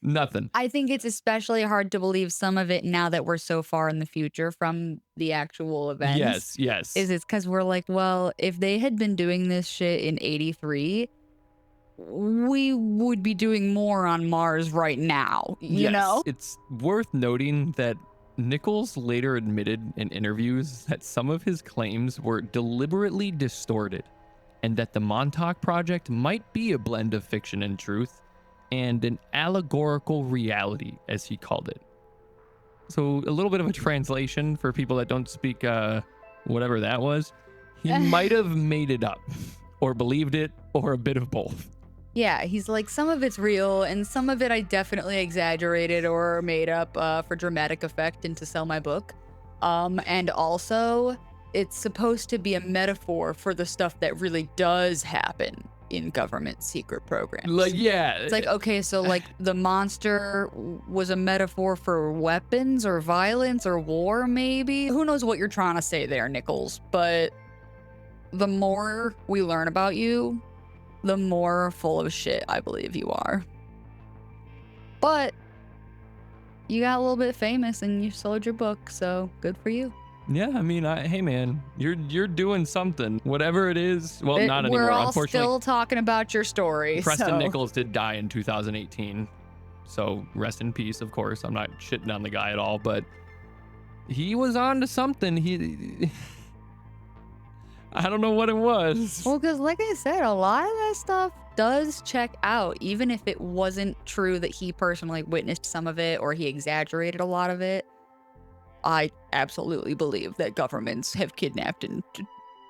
nothing. I think it's especially hard to believe some of it now that we're so far in the future from the actual events. Yes. It's because we're like, well, if they had been doing this shit in 83, we would be doing more on Mars right now, you know? It's worth noting that Nichols later admitted in interviews that some of his claims were deliberately distorted and that the Montauk Project might be a blend of fiction and truth and an allegorical reality, as he called it. So a little bit of a translation for people that don't speak whatever that was. He might have made it up or believed it or a bit of both. Yeah, he's like, some of it's real and some of it I definitely exaggerated or made up for dramatic effect and to sell my book. And also, it's supposed to be a metaphor for the stuff that really does happen in government secret programs. Like, yeah. It's like, okay, so like the monster was a metaphor for weapons or violence or war, maybe? Who knows what you're trying to say there, Nichols? But the more we learn about you, the more full of shit I believe you are. But you got a little bit famous and you sold your book, so good for you. Yeah, I mean, hey man, you're doing something, whatever it is. Well, not anymore. We're all Unfortunately, still talking about your story. Preston so. Nichols did die in 2018, so rest in peace. Of course, I'm not shitting on the guy at all, but he was on to something. I don't know what it was. Well, because like I said, a lot of that stuff does check out, even if it wasn't true that he personally witnessed some of it or he exaggerated a lot of it. I absolutely believe that governments have kidnapped and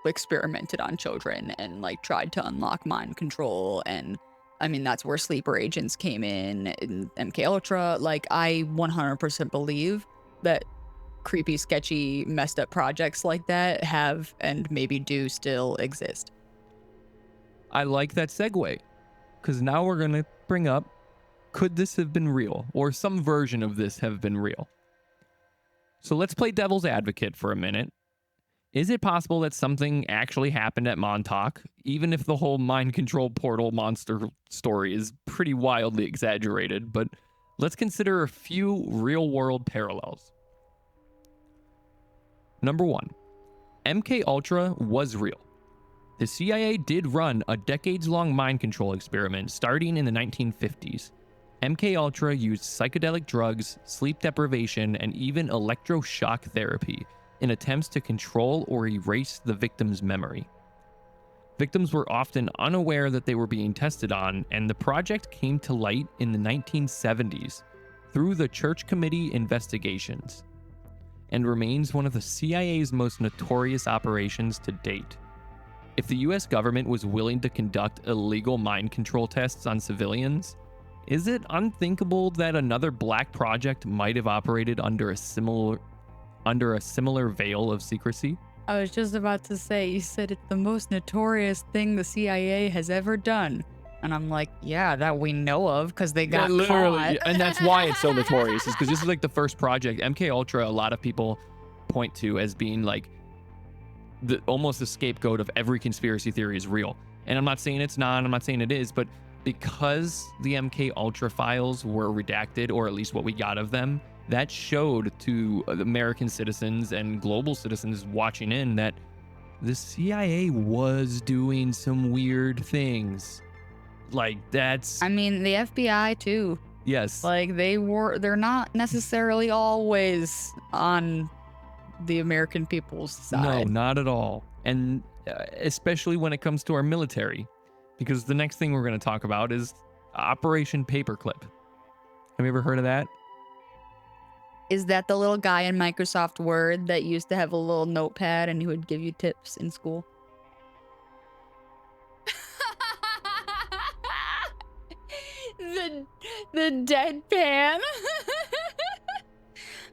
experimented on children and like tried to unlock mind control. And I mean, that's where sleeper agents came in MK Ultra. Like, I 100% believe that creepy, sketchy, messed up projects like that have and maybe do still exist. I like that segue, because now we're going to bring up, could this have been real, or some version of this have been real? So let's play devil's advocate for a minute. Is it possible that something actually happened at Montauk, even if the whole mind control portal monster story is pretty wildly exaggerated? But let's consider a few real world parallels. Number 1, MK Ultra was real. The CIA did run a decades-long mind control experiment starting in the 1950s. MK Ultra used psychedelic drugs, sleep deprivation, and even electroshock therapy in attempts to control or erase the victim's memory. Victims were often unaware that they were being tested on, and the project came to light in the 1970s through the Church Committee investigations, and remains one of the CIA's most notorious operations to date. If the US government was willing to conduct illegal mind control tests on civilians, is it unthinkable that another black project might have operated under a similar veil of secrecy? I was just about to say, you said it's the most notorious thing the CIA has ever done. And I'm like, yeah, that we know of, because they got caught. And that's why it's so notorious, is because this is like the first project. MK Ultra, a lot of people point to as being like almost the scapegoat of every conspiracy theory is real. And I'm not saying it's not, I'm not saying it is, but because the MK Ultra files were redacted, or at least what we got of them, that showed to American citizens and global citizens watching in that the CIA was doing some weird things. Like, that's... I mean, the FBI too. Yes. Like, they're not necessarily always on the American people's No, side. not at all. And especially when it comes to our military, because the next thing we're going to talk about is Operation Paperclip. Have you ever heard of that? Is that the little guy in Microsoft Word that used to have a little notepad and he would give you tips in school? the deadpan.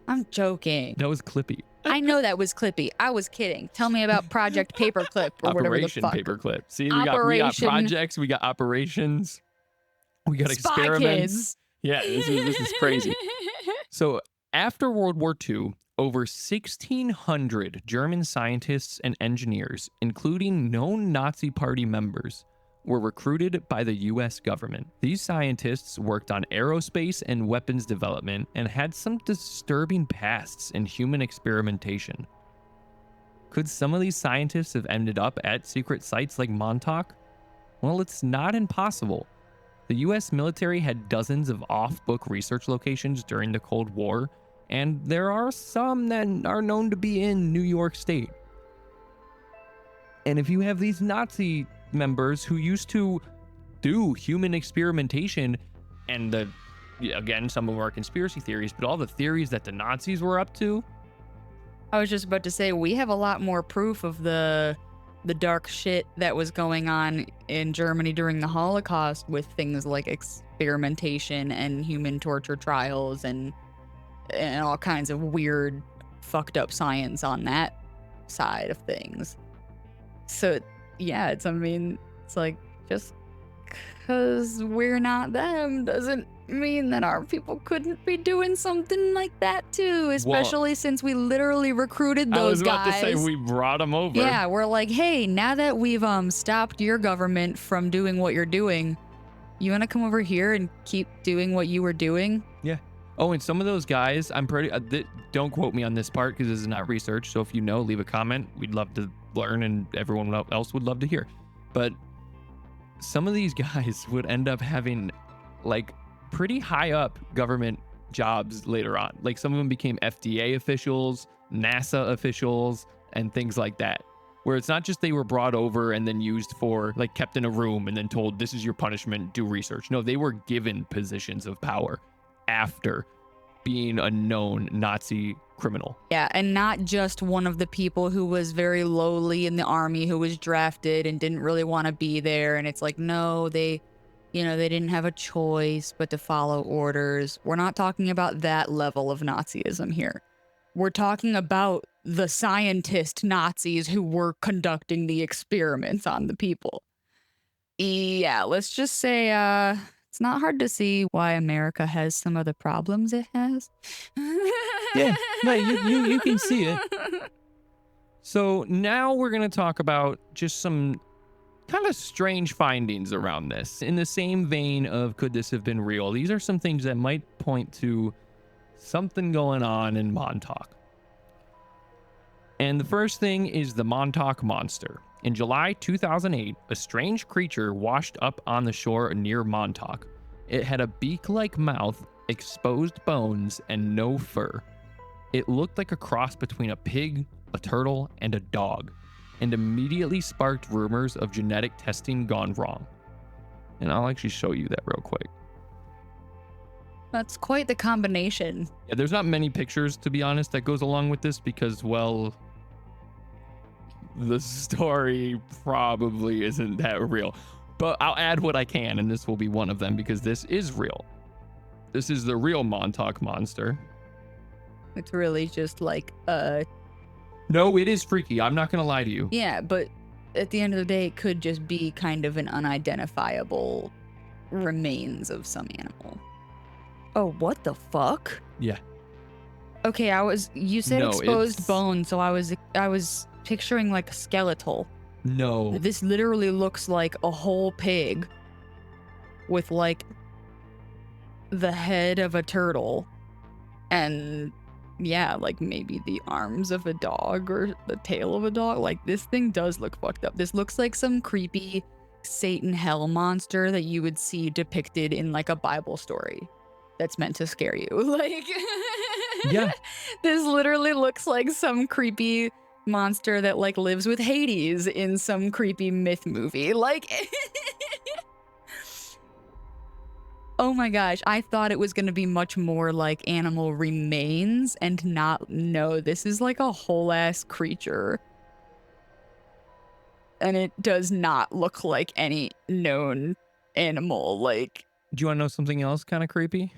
I'm joking. That was Clippy. I know that was Clippy. I was kidding. Tell me about Project Paperclip or whatever the Operation fuck. Paperclip. See, we got projects, we got operations, we got Spy experiments. Kids. Yeah, this is crazy. So after World War II, over 1,600 German scientists and engineers, including known Nazi Party members, were recruited by the US government. These scientists worked on aerospace and weapons development and had some disturbing pasts in human experimentation. Could some of these scientists have ended up at secret sites like Montauk? Well, it's not impossible. The US military had dozens of off-book research locations during the Cold War, and there are some that are known to be in New York State. And if you have these Nazi members who used to do human experimentation, and again, some of our conspiracy theories, but all the theories that the Nazis were up to. I was just about to say, we have a lot more proof of the dark shit that was going on in Germany during the Holocaust with things like experimentation and human torture trials and all kinds of weird, fucked up science on that side of things. So, yeah, it's like, just because we're not them doesn't mean that our people couldn't be doing something like that too, especially since we literally recruited those guys. I was about to say we brought them over. Yeah, we're like, hey, now that we've stopped your government from doing what you're doing, you want to come over here and keep doing what you were doing? Yeah. Oh, and some of those guys, I'm pretty, don't quote me on this part because this is not research. So if you know, leave a comment. We'd love to learn and everyone else would love to hear. But some of these guys would end up having like pretty high up government jobs later on. Like some of them became FDA officials, NASA officials, and things like that. Where it's not just they were brought over and then used for, like, kept in a room and then told, this is your punishment, do research. No, they were given positions of power after being a known Nazi criminal. Yeah, and not just one of the people who was very lowly in the army who was drafted and didn't really want to be there. And it's like, no, they didn't have a choice but to follow orders. We're not talking about that level of Nazism here. We're talking about the scientist Nazis who were conducting the experiments on the people. Yeah, let's just say it's not hard to see why America has some of the problems it has. Yeah, no, you can see it. So now we're going to talk about just some kind of strange findings around this. In the same vein of could this have been real? These are some things that might point to something going on in Montauk. And the first thing is the Montauk Monster. In July 2008, a strange creature washed up on the shore near Montauk. It had a beak-like mouth, exposed bones, and no fur. It looked like a cross between a pig, a turtle, and a dog, and immediately sparked rumors of genetic testing gone wrong. And I'll actually show you that real quick. That's quite the combination. Yeah, there's not many pictures, to be honest, that goes along with this because, well, the story probably isn't that real. But I'll add what I can, and this will be one of them because this is real. This is the real Montauk Monster. It's really just like No, it is freaky. I'm not going to lie to you. Yeah, but at the end of the day, it could just be kind of an unidentifiable remains of some animal. Oh, what the fuck? Yeah. Okay, you said No, exposed bone, so I was picturing like a skeletal. No. This literally looks like a whole pig with like the head of a turtle and yeah, like maybe the arms of a dog or the tail of a dog. Like this thing does look fucked up. This looks like some creepy Satan hell monster that you would see depicted in like a Bible story that's meant to scare you. Like Yeah. This literally looks like some creepy monster that like lives with Hades in some creepy myth movie. Like, oh my gosh, I thought it was going to be much more like Animal Remains, and not, no, this is like a whole ass creature. And it does not look like any known animal. Like, Do you want to know something else kind of creepy?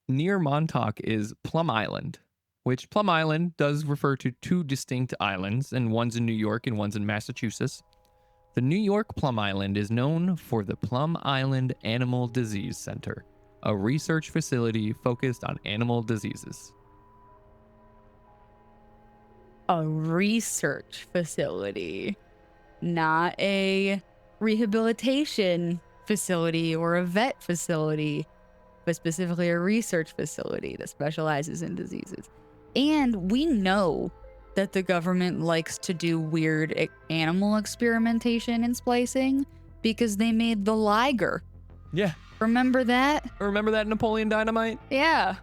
Near Montauk is Plum Island, which Plum Island does refer to two distinct islands, and one's in New York and one's in Massachusetts. The New York Plum Island is known for the Plum Island Animal Disease Center, a research facility focused on animal diseases. a research facility, not a rehabilitation facility or a vet facility, but specifically a research facility that specializes in diseases. And we know that the government likes to do weird animal experimentation and splicing because they made the liger. Yeah. Remember that? Remember that Napoleon Dynamite? Yeah.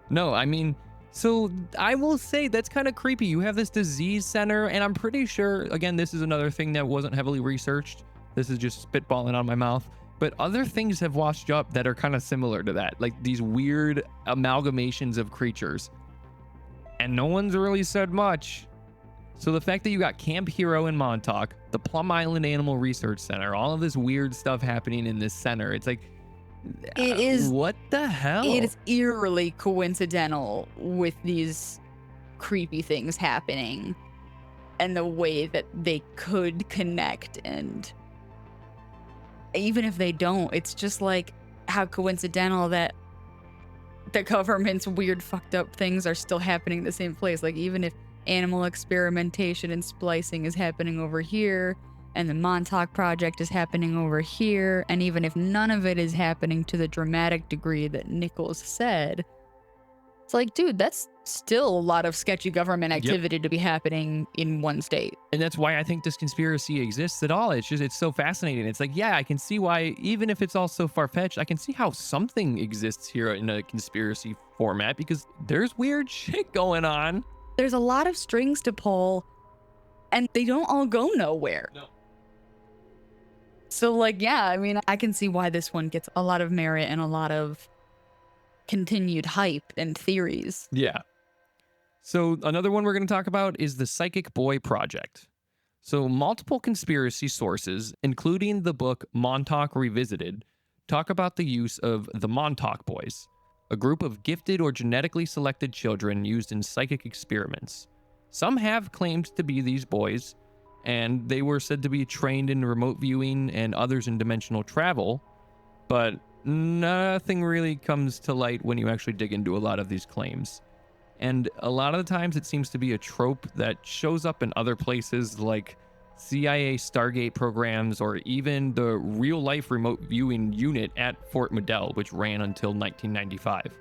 No, I mean, so I will say that's kind of creepy. You have this disease center, and I'm pretty sure, again, this is another thing that wasn't heavily researched. This is just spitballing out of my mouth. But other things have washed up that are kind of similar to that, like these weird amalgamations of creatures. And no one's really said much. So the fact that you got Camp Hero in Montauk, the Plum Island Animal Research Center, all of this weird stuff happening in this center, it's like, It is. what the hell? It is eerily coincidental with these creepy things happening and the way that they could connect. And even if they don't, it's just like how coincidental that the government's weird fucked up things are still happening in the same place. Like, even if animal experimentation and splicing is happening over here, and the Montauk Project is happening over here, and even if none of it is happening to the dramatic degree that Nichols said, it's like, dude, that's still a lot of sketchy government activity to be happening in one state. And that's why I think this conspiracy exists at all. It's so fascinating. It's like, yeah, I can see why, even if it's all so far-fetched, I can see how something exists here in a conspiracy format, because there's weird shit going on. There's a lot of strings to pull, and they don't all go nowhere. No. So, like, yeah, I mean, I can see why this one gets a lot of merit and a lot of continued hype and theories. Yeah. So another one we're going to talk about is the Psychic Boy Project. So multiple conspiracy sources, including the book Montauk Revisited, talk about the use of the Montauk Boys, a group of gifted or genetically selected children used in psychic experiments. Some have claimed to be these boys, and they were said to be trained in remote viewing and others in dimensional travel, but nothing really comes to light when you actually dig into a lot of these claims. And a lot of the times it seems to be a trope that shows up in other places like CIA Stargate programs, or even the real-life remote viewing unit at Fort Modell, which ran until 1995.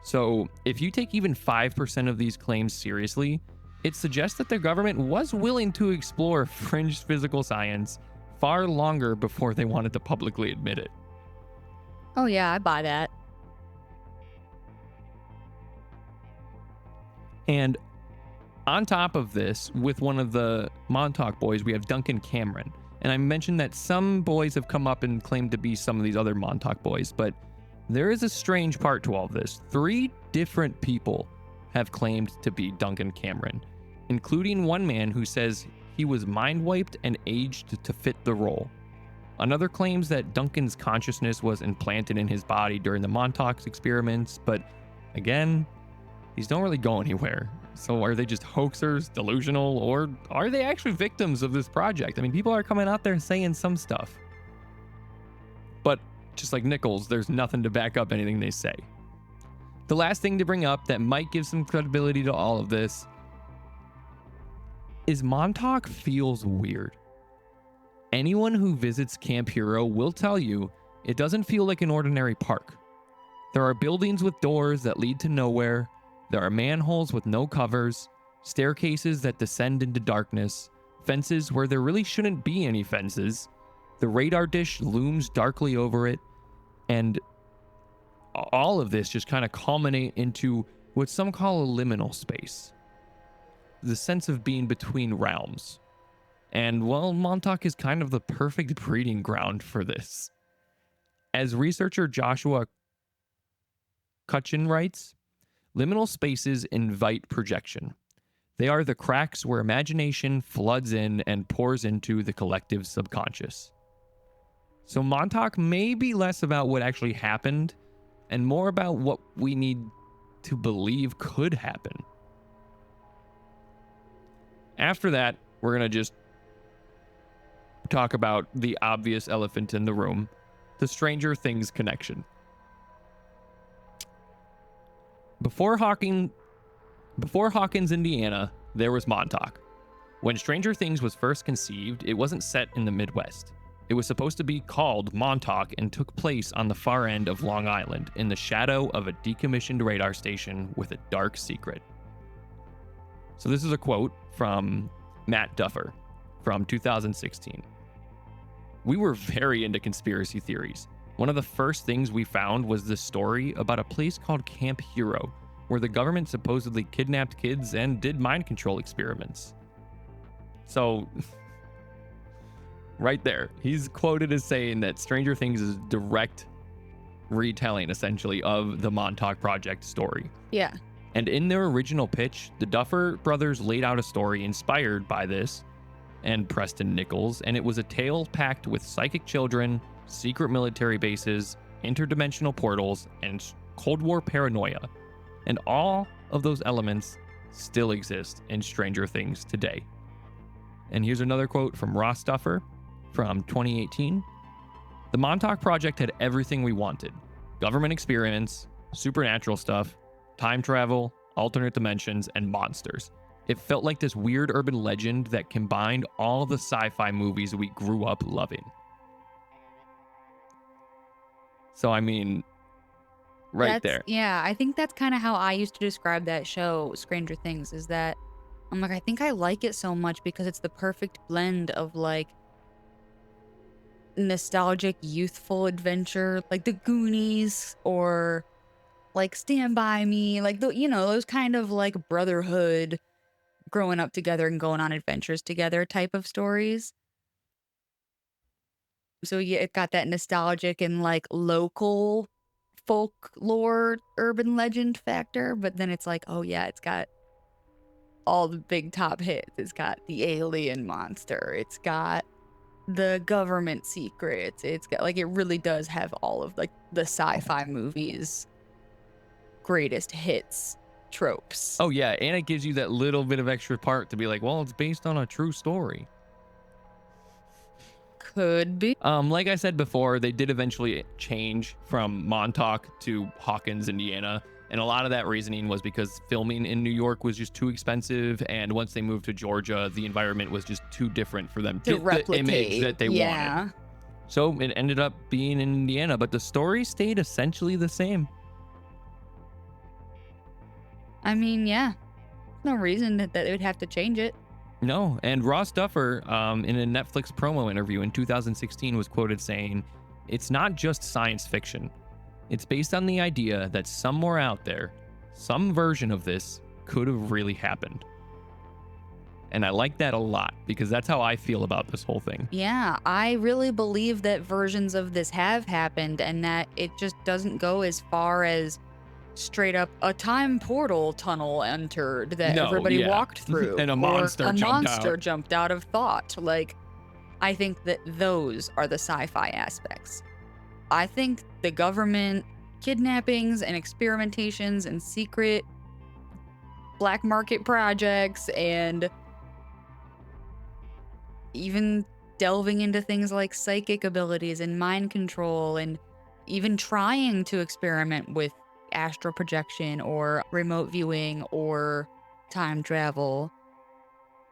So if you take even 5% of these claims seriously, it suggests that the government was willing to explore fringe physical science far longer before they wanted to publicly admit it. Oh, yeah, I buy that. And on top of this, with one of the Montauk boys, we have Duncan Cameron. And I mentioned that some boys have come up and claimed to be some of these other Montauk boys, but there is a strange part to all of this. 3 different people have claimed to be Duncan Cameron, including one man who says he was mind wiped and aged to fit the role. Another claims that Duncan's consciousness was implanted in his body during the Montauk's experiments, but again, these don't really go anywhere. So are they just hoaxers, delusional, or are they actually victims of this project? I mean, people are coming out there saying some stuff. But just like Nichols, there's nothing to back up anything they say. The last thing to bring up that might give some credibility to all of this is Montauk feels weird. Anyone who visits Camp Hero will tell you it doesn't feel like an ordinary park. There are buildings with doors that lead to nowhere. There are manholes with no covers, staircases that descend into darkness, fences where there really shouldn't be any fences. The radar dish looms darkly over it, and all of this just kind of culminate into what some call a liminal space, the sense of being between realms. And, well, Montauk is kind of the perfect breeding ground for this. As researcher Joshua Cutchin writes, liminal spaces invite projection. They are the cracks where imagination floods in and pours into the collective subconscious. So Montauk may be less about what actually happened and more about what we need to believe could happen. After that, we're going to just talk about the obvious elephant in the room, the Stranger Things connection. Before Hawkins, Indiana, there was Montauk. When Stranger Things was first conceived, it wasn't set in the Midwest. It was supposed to be called Montauk and took place on the far end of Long Island, in the shadow of a decommissioned radar station with a dark secret. So this is a quote from Matt Duffer from 2016. We were very into conspiracy theories. One of the first things we found was this story about a place called Camp Hero, where the government supposedly kidnapped kids and did mind control experiments. So, right there, he's quoted as saying that Stranger Things is direct retelling, essentially, of the Montauk Project story. Yeah. And in their original pitch, the Duffer brothers laid out a story inspired by this and Preston Nichols, and it was a tale packed with psychic children, secret military bases, interdimensional portals, and Cold War paranoia. And all of those elements still exist in Stranger Things today. And here's another quote from Ross Duffer from 2018. The Montauk Project had everything we wanted: government experiments, supernatural stuff, time travel, alternate dimensions, and monsters. It felt like this weird urban legend that combined all the sci-fi movies we grew up loving. So, I mean, there. Yeah, I think that's kind of how I used to describe that show, Stranger Things, is that I'm like, I think I like it so much because it's the perfect blend of like nostalgic, youthful adventure, like the Goonies or like Stand By Me, like those kind of like brotherhood, growing up together and going on adventures together type of stories. So yeah, it got that nostalgic and like local folklore, urban legend factor, but then it's like, oh yeah, it's got all the big top hits. It's got the alien monster. It's got the government secrets. It's got like, it really does have all of like the sci-fi movies greatest hits tropes. Oh yeah, and it gives you that little bit of extra part to be like, well, it's based on a true story. Could be. Like I said before, they did eventually change from Montauk to Hawkins, Indiana. And a lot of that reasoning was because filming in New York was just too expensive. And once they moved to Georgia, the environment was just too different for them to get replicate the image that they wanted. So it ended up being in Indiana, but the story stayed essentially the same. I mean, yeah. No reason that they would have to change it. No, and Ross Duffer, in a Netflix promo interview in 2016, was quoted saying, "It's not just science fiction. It's based on the idea that somewhere out there, some version of this could have really happened." And I like that a lot because that's how I feel about this whole thing. Yeah, I really believe that versions of this have happened and that it just doesn't go as far as straight up a time portal tunnel entered that everybody walked through. And a monster jumped out of thought. Like, I think that those are the sci-fi aspects. I think the government kidnappings and experimentations and secret black market projects and even delving into things like psychic abilities and mind control and even trying to experiment with astral projection or remote viewing or time travel.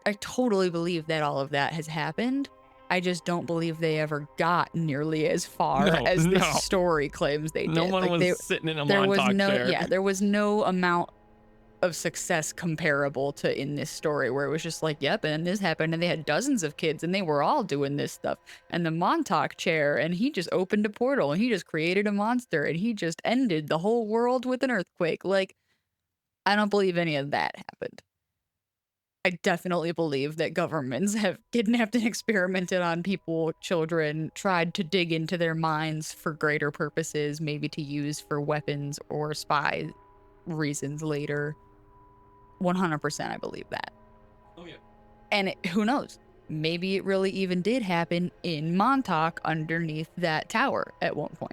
I totally believe that all of that has happened. I just don't believe they ever got nearly as far as this story claims they did. No one was sitting in a Montauk chair. Yeah, there was no amount of success comparable to in this story, where it was just like, yep, and then this happened, and they had dozens of kids, and they were all doing this stuff. And the Montauk chair, and he just opened a portal, and he just created a monster, and he just ended the whole world with an earthquake. Like, I don't believe any of that happened. I definitely believe that governments have kidnapped and experimented on people, children, tried to dig into their minds for greater purposes, maybe to use for weapons or spy reasons later. 100% I believe that. Oh, yeah. And who knows? Maybe it really even did happen in Montauk underneath that tower at one point.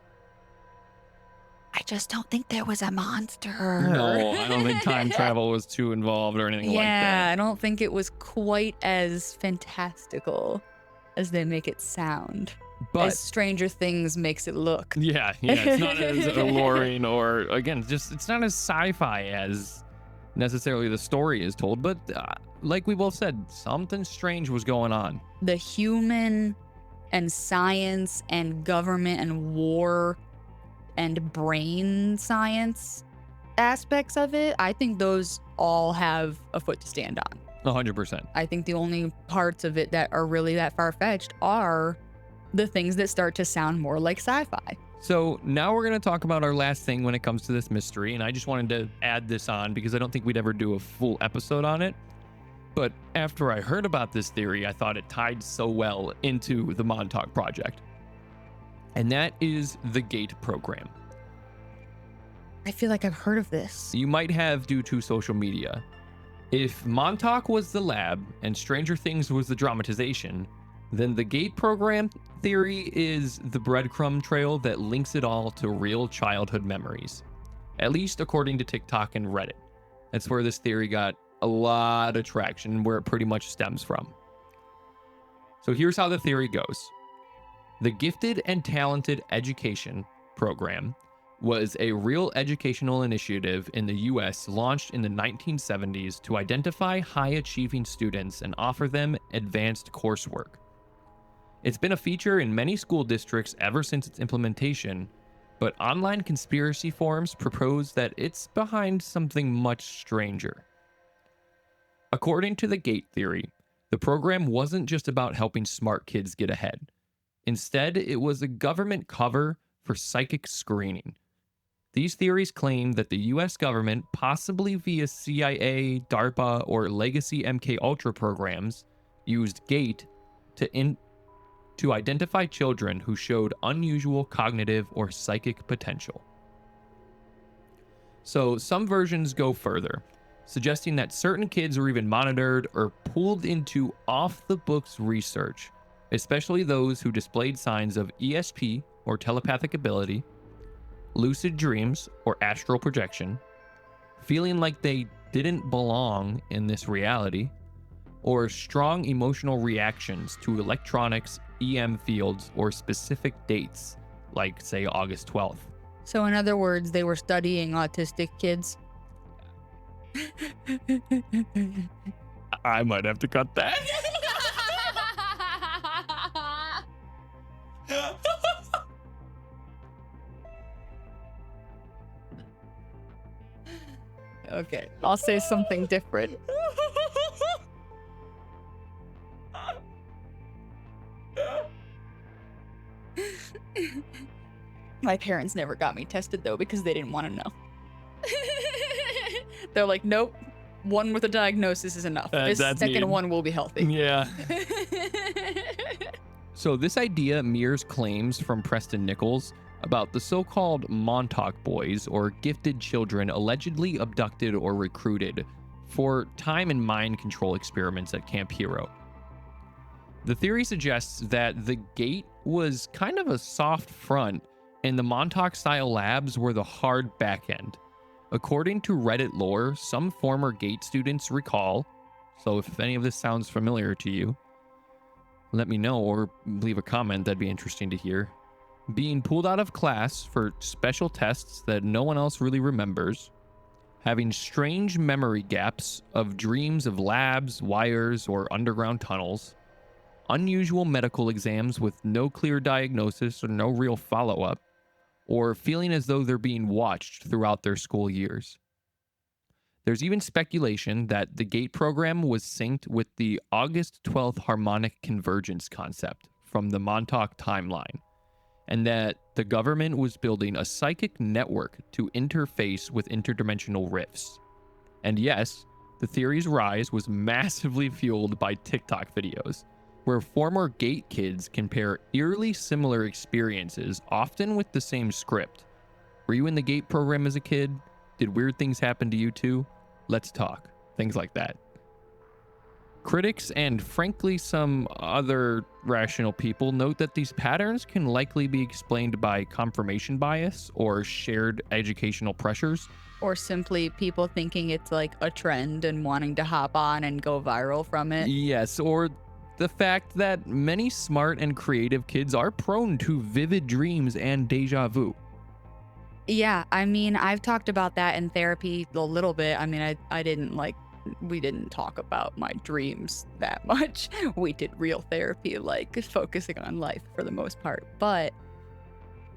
I just don't think there was a monster. No, I don't think time travel was too involved or anything like that. Yeah, I don't think it was quite as fantastical as they make it sound. But as Stranger Things makes it look. Yeah, it's not as alluring or, again, just it's not as sci-fi as necessarily the story is told. But like we both said, something strange was going on. The human and science and government and war and brain science aspects of it, I think those all have a foot to stand on. 100%. I think the only parts of it that are really that far-fetched are the things that start to sound more like sci-fi. So now we're going to talk about our last thing when it comes to this mystery, and I just wanted to add this on because I don't think we'd ever do a full episode on it. But after I heard about this theory, I thought it tied so well into the Montauk Project. And that is the GATE program. I feel like I've heard of this. You might have due to social media. If Montauk was the lab and Stranger Things was the dramatization, then the GATE program theory is the breadcrumb trail that links it all to real childhood memories. At least according to TikTok and Reddit. That's where this theory got a lot of traction, where it pretty much stems from. So here's how the theory goes. The Gifted and Talented Education program was a real educational initiative in the US launched in the 1970s to identify high-achieving students and offer them advanced coursework. It's been a feature in many school districts ever since its implementation, but online conspiracy forums propose that it's behind something much stranger. According to the GATE theory, the program wasn't just about helping smart kids get ahead. Instead, it was a government cover for psychic screening. These theories claim that the US government, possibly via CIA, DARPA, or legacy MK Ultra programs, used GATE to identify children who showed unusual cognitive or psychic potential. So some versions go further, suggesting that certain kids were even monitored or pulled into off-the-books research, especially those who displayed signs of ESP or telepathic ability, lucid dreams or astral projection, feeling like they didn't belong in this reality, or strong emotional reactions to electronics, EM fields, or specific dates, like, say, August 12th. So in other words, they were studying autistic kids. I might have to cut that. Okay, I'll say something different. My parents never got me tested though because they didn't want to know. They're like, nope, one with a diagnosis is enough. This second one will be healthy. Yeah. So this idea mirrors claims from Preston Nichols about the so-called Montauk boys, or gifted children allegedly abducted or recruited for time and mind control experiments at Camp Hero. The theory suggests that the GATE was kind of a soft front and the Montauk-style labs were the hard back end. According to Reddit lore, some former GATE students recall, so if any of this sounds familiar to you, let me know or leave a comment, that'd be interesting to hear, being pulled out of class for special tests that no one else really remembers, having strange memory gaps of dreams of labs, wires, or underground tunnels, unusual medical exams with no clear diagnosis or no real follow-up, or feeling as though they're being watched throughout their school years. There's even speculation that the gate program was synced with the August 12th harmonic convergence concept from the Montauk timeline, and that the government was building a psychic network to interface with interdimensional rifts. And yes, the theory's rise was massively fueled by TikTok videos, where former gate kids compare eerily similar experiences, often with the same script. Were you in the gate program as a kid? Did weird things happen to you too? Let's talk. Things like that. Critics and frankly some other rational people note that these patterns can likely be explained by confirmation bias or shared educational pressures. Or simply people thinking it's like a trend and wanting to hop on and go viral from it. Yes, or the fact that many smart and creative kids are prone to vivid dreams and deja vu. Yeah, I mean, I've talked about that in therapy a little bit. I mean, I didn't we didn't talk about my dreams that much. We did real therapy, like focusing on life for the most part. But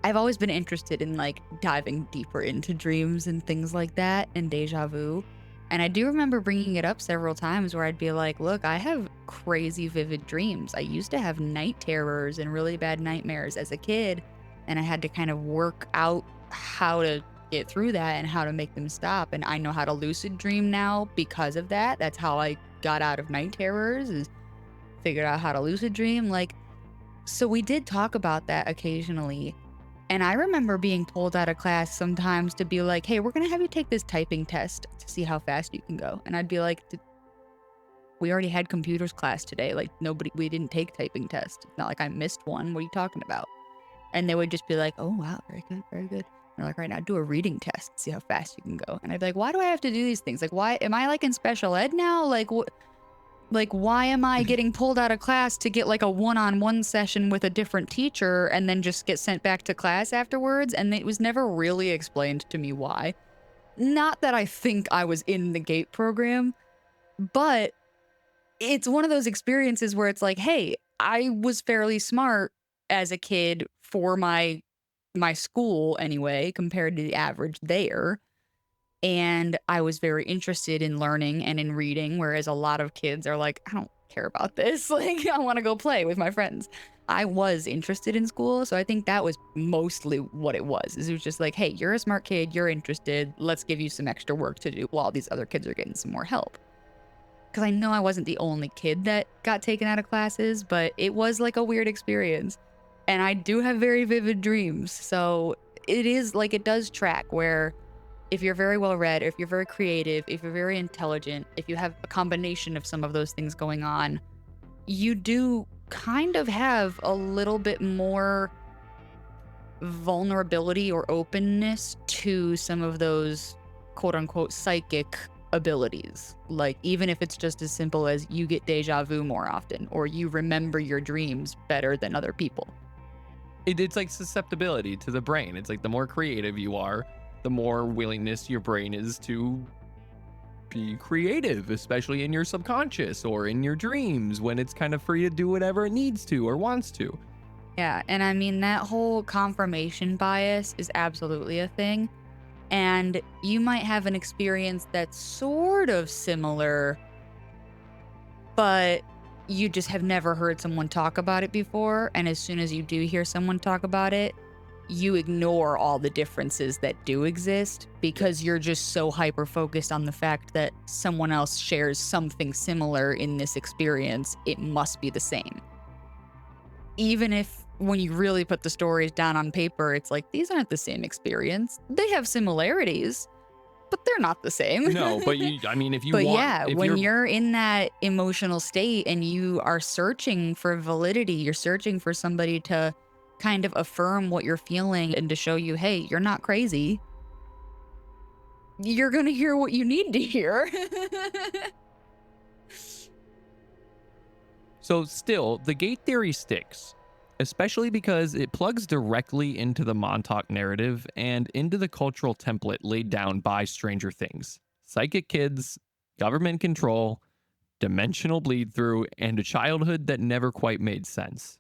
I've always been interested in like diving deeper into dreams and things like that and deja vu. And I do remember bringing it up several times where I'd be like, look, I have crazy vivid dreams. I used to have night terrors and really bad nightmares as a kid. And I had to kind of work out how to get through that and how to make them stop. And I know how to lucid dream now because of that. That's how I got out of night terrors, is figured out how to lucid dream. Like, so we did talk about that occasionally. And I remember being pulled out of class sometimes to be like, hey, we're going to have you take this typing test to see how fast you can go. And I'd be like, we already had computers class today. Like, we didn't take typing tests. It's not like I missed one. What are you talking about? And they would just be like, oh, wow, very good, very good. And they're like, right now, do a reading test, see how fast you can go. And I'd be like, why do I have to do these things? Like, why am I like in special ed now? Like, what? Like, why am I getting pulled out of class to get like a one-on-one session with a different teacher and then just get sent back to class afterwards? And it was never really explained to me why. Not that I think I was in the GATE program, but it's one of those experiences where it's like, hey, I was fairly smart as a kid for my school anyway, compared to the average there. And I was very interested in learning and in reading, whereas a lot of kids are like, I don't care about this. Like, I want to go play with my friends. I was interested in school, so I think that was mostly what it was. It was just like, hey, you're a smart kid, you're interested, let's give you some extra work to do while these other kids are getting some more help. Because I know I wasn't the only kid that got taken out of classes, but it was like a weird experience. And I do have very vivid dreams, so it is like, it does track where if you're very well read, if you're very creative, if you're very intelligent, if you have a combination of some of those things going on, you do kind of have a little bit more vulnerability or openness to some of those quote unquote psychic abilities. Like, even if it's just as simple as you get deja vu more often, or you remember your dreams better than other people. It's like susceptibility to the brain. It's like the more creative you are, the more willingness your brain is to be creative, especially in your subconscious or in your dreams when it's kind of free to do whatever it needs to or wants to. Yeah, and I mean, that whole confirmation bias is absolutely a thing. And you might have an experience that's sort of similar, but you just have never heard someone talk about it before. And as soon as you do hear someone talk about it, you ignore all the differences that do exist because you're just so hyper focused on the fact that someone else shares something similar in this experience. It must be the same. Even if when you really put the stories down on paper, it's like, these aren't the same experience. They have similarities, but they're not the same. No, but when you're in that emotional state and you are searching for validity, you're searching for somebody to kind of affirm what you're feeling and to show you, hey, you're not crazy, you're gonna hear what you need to hear. So still, the gate theory sticks, especially because it plugs directly into the Montauk narrative and into the cultural template laid down by Stranger Things. Psychic kids, government control, dimensional bleed through, and a childhood that never quite made sense.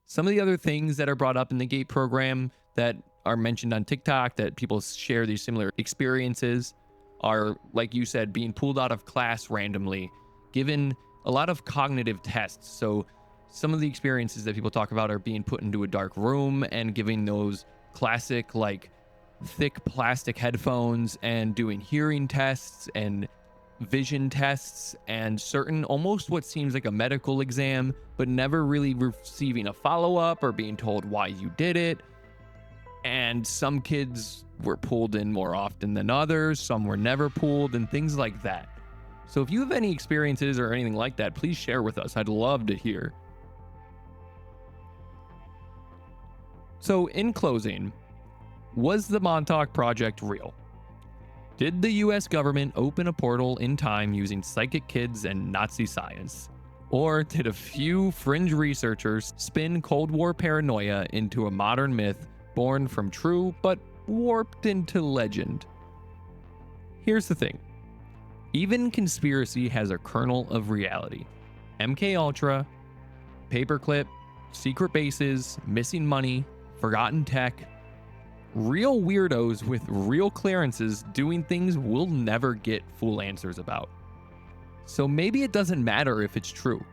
Some of the other things that are brought up in the GATE program that are mentioned on TikTok, that people share these similar experiences, are, like you said, being pulled out of class randomly, given a lot of cognitive tests. So some of the experiences that people talk about are being put into a dark room and giving those classic, like, thick plastic headphones and doing hearing tests and vision tests and certain, almost what seems like a medical exam, but never really receiving a follow-up or being told why you did it. And some kids were pulled in more often than others, some were never pulled, and things like that. So if you have any experiences or anything like that, please share with us. I'd love to hear. So in closing, was the Montauk Project real? Did the US government open a portal in time using psychic kids and Nazi science? Or did a few fringe researchers spin Cold War paranoia into a modern myth born from true but warped into legend? Here's the thing. Even conspiracy has a kernel of reality. MK Ultra, Paperclip, secret bases, missing money, forgotten tech, real weirdos with real clearances doing things we'll never get full answers about. So maybe it doesn't matter if it's true.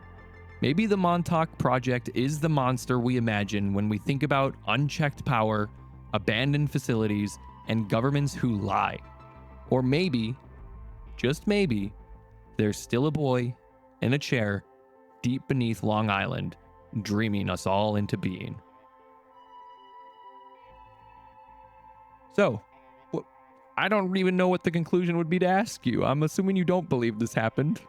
Maybe the Montauk Project is the monster we imagine when we think about unchecked power, abandoned facilities, and governments who lie. Or maybe, just maybe, there's still a boy in a chair deep beneath Long Island, dreaming us all into being. So, I don't even know what the conclusion would be to ask you. I'm assuming you don't believe this happened.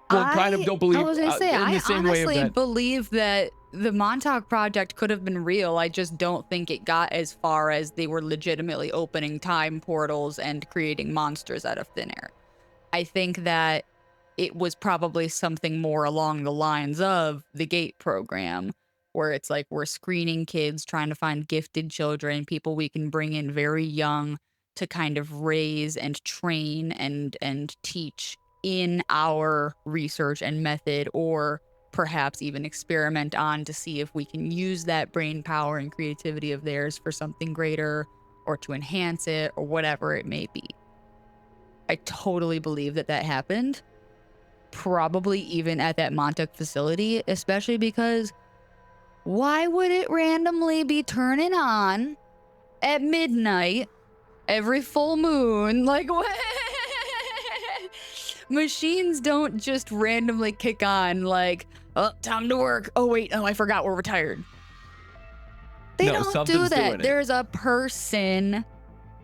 Well, kind of don't believe. I was going to say, in the I same way of honestly that. believe that the Montauk Project could have been real. I just don't think it got as far as they were legitimately opening time portals and creating monsters out of thin air. I think that it was probably something more along the lines of the GATE program, where it's like we're screening kids, trying to find gifted children, people we can bring in very young to kind of raise and train and teach in our research and method, or perhaps even experiment on to see if we can use that brain power and creativity of theirs for something greater or to enhance it or whatever it may be. I totally believe that happened, probably even at that Montauk facility, especially because why would it randomly be turning on at midnight every full moon? Like, what? Machines don't just randomly kick on like, oh, time to work. Oh, wait, I forgot we're retired. They don't do that. There's a person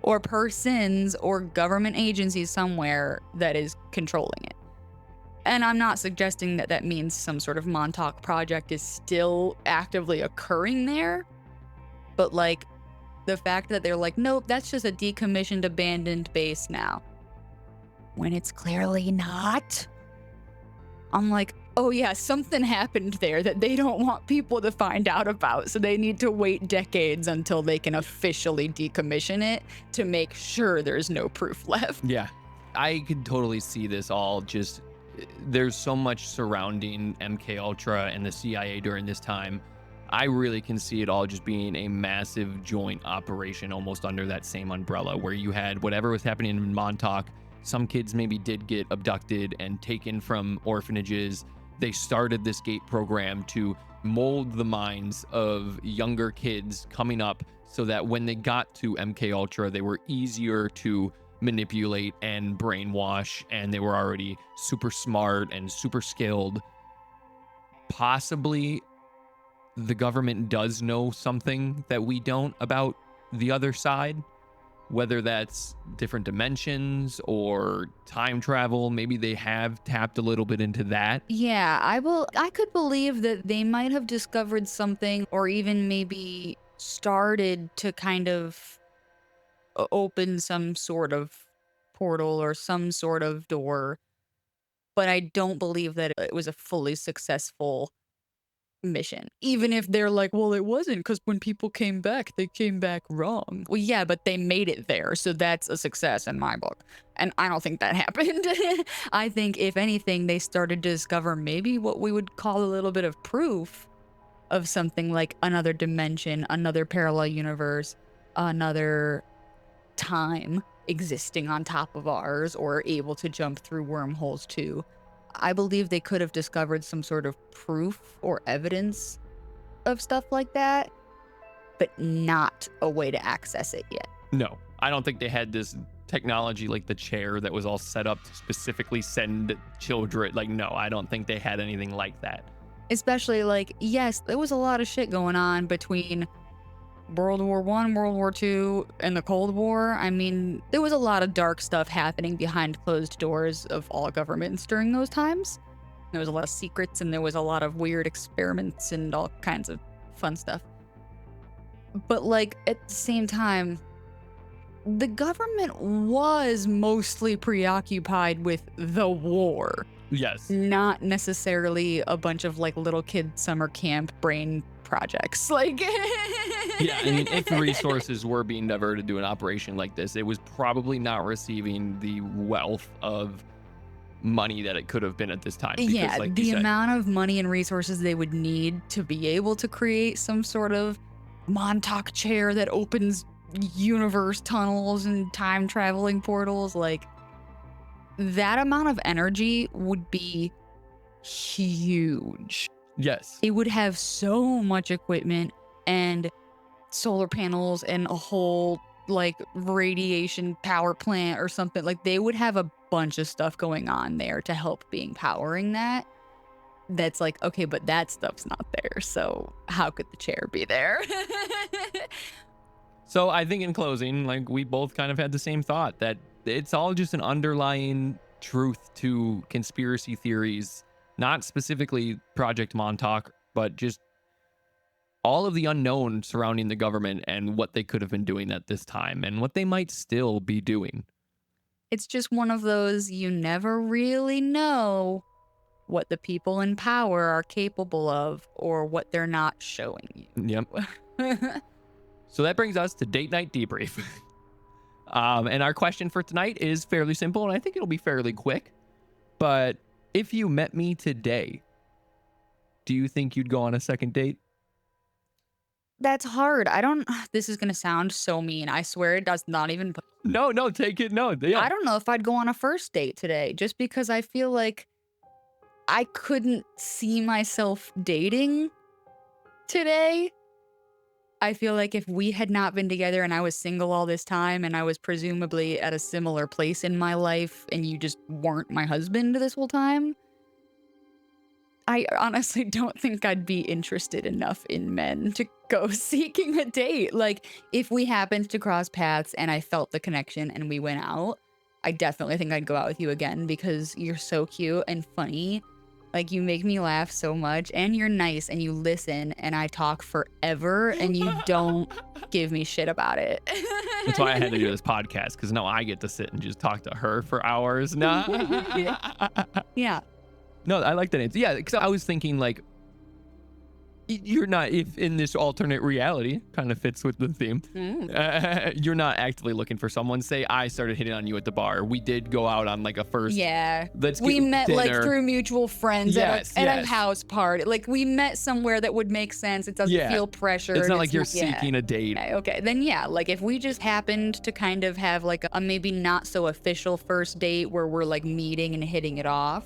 or persons or government agencies somewhere that is controlling it. And I'm not suggesting that means some sort of Montauk Project is still actively occurring there. But like the fact that they're like, nope, that's just a decommissioned, abandoned base now, when it's clearly not. I'm like, oh yeah, something happened there that they don't want people to find out about. So they need to wait decades until they can officially decommission it to make sure there's no proof left. Yeah, I could totally see this all just, there's so much surrounding MK Ultra and the CIA during this time. I really can see it all just being a massive joint operation almost under that same umbrella, where you had whatever was happening in Montauk. Some kids maybe did get abducted and taken from orphanages. They started this GATE program to mold the minds of younger kids coming up so that when they got to MK Ultra, they were easier to manipulate and brainwash, and they were already super smart and super skilled. Possibly the government does know something that we don't about the other side, whether that's different dimensions or time travel. Maybe they have tapped a little bit into that. Yeah, I could believe that they might have discovered something, or even maybe started to kind of open some sort of portal or some sort of door. But I don't believe that it was a fully successful mission. Even if they're like, well, it wasn't, because when people came back, they came back wrong. Well, yeah, but they made it there, so that's a success in my book. And I don't think that happened. I think, if anything, they started to discover maybe what we would call a little bit of proof of something like another dimension, another parallel universe, another time, existing on top of ours or able to jump through wormholes too. I believe they could have discovered some sort of proof or evidence of stuff like that, but not a way to access it yet. No, I don't think they had this technology like the chair that was all set up to specifically send children. Like, no, I don't think they had anything like that. Especially like, yes, there was a lot of shit going on between World War I, World War II, and the Cold War. I mean, there was a lot of dark stuff happening behind closed doors of all governments during those times. There was a lot of secrets and there was a lot of weird experiments and all kinds of fun stuff. But like at the same time, the government was mostly preoccupied with the war. Yes. Not necessarily a bunch of like little kid summer camp brain projects. Like, yeah, I mean, if resources were being diverted to an operation like this, it was probably not receiving the wealth of money that it could have been at this time. Because, yeah, like the you said, amount of money and resources they would need to be able to create some sort of Montauk chair that opens universe tunnels and time traveling portals, like that amount of energy would be huge. yes. It would have so much equipment and solar panels and a whole like radiation power plant or something. Like they would have a bunch of stuff going on there to help being powering that. That's like, okay, but that stuff's not there. So how could the chair be there? So I think in closing, like we both kind of had the same thought that it's all just an underlying truth to conspiracy theories, not specifically Project Montauk, but just all of the unknown surrounding the government and what they could have been doing at this time and what they might still be doing. It's just one of those you never really know what the people in power are capable of or what they're not showing you. Yep. So that brings us to Date Night Debrief. And our question for tonight is fairly simple, and I think it'll be fairly quick. But if you met me today, do you think you'd go on a second date? That's hard. This is going to sound so mean. I swear it does not even. No, take it. No, yeah. I don't know if I'd go on a first date today just because I feel like I couldn't see myself dating today. I feel like if we had not been together and I was single all this time and I was presumably at a similar place in my life and you just weren't my husband this whole time, I honestly don't think I'd be interested enough in men to go seeking a date. Like, if we happened to cross paths and I felt the connection and we went out, I definitely think I'd go out with you again because you're so cute and funny. Like, you make me laugh so much and you're nice and you listen and I talk forever and you don't give me shit about it. That's why I had to do this podcast, because now I get to sit and just talk to her for hours. No. Yeah. No, I like that answer. Yeah, because I was thinking like, you're not, if in this alternate reality, kind of fits with the theme, you're not actively looking for someone. Say I started hitting on you at the bar. We did go out on like a first. Yeah. We met dinner. like through mutual friends Yes, at a house party. Like we met somewhere that would make sense. It doesn't feel pressured. It's not like you're seeking a date. Okay. Then yeah, like if we just happened to kind of have like a maybe not so official first date where we're like meeting and hitting it off,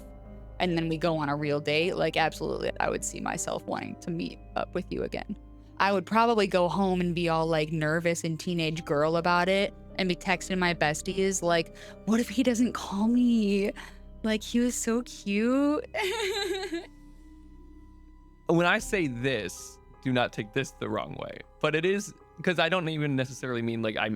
and then we go on a real date, like absolutely, I would see myself wanting to meet up with you again. I would probably go home and be all like nervous and teenage girl about it and be texting my besties like, what if he doesn't call me? Like, he was so cute. When I say this, do not take this the wrong way, but it is because I don't even necessarily mean like I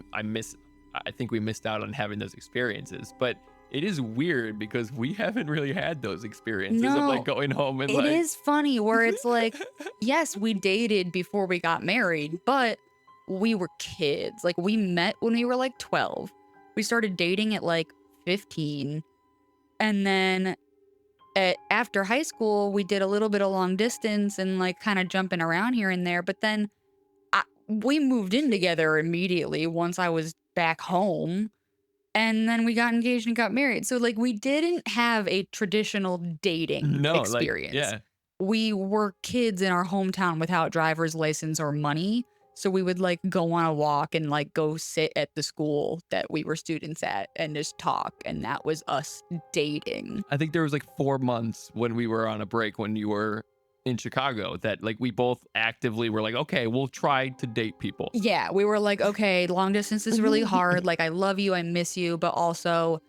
think we missed out on having those experiences, but it is weird because we haven't really had those experiences of like going home and like. It is funny where it's like, yes, we dated before we got married, but we were kids. Like we met when we were like 12. We started dating at like 15. And then after high school, we did a little bit of long distance and like kind of jumping around here and there. But then we moved in together immediately once I was back home. And then we got engaged and got married. So, like, we didn't have a traditional dating experience. Like, yeah. We were kids in our hometown without driver's license or money. So we would like go on a walk and like go sit at the school that we were students at and just talk. And that was us dating. I think there was like 4 months when we were on a break when you were in Chicago that like we both actively were like, okay, we'll try to date people. Yeah, we were like, okay, long distance is really hard. Like, I love you, I miss you, but also,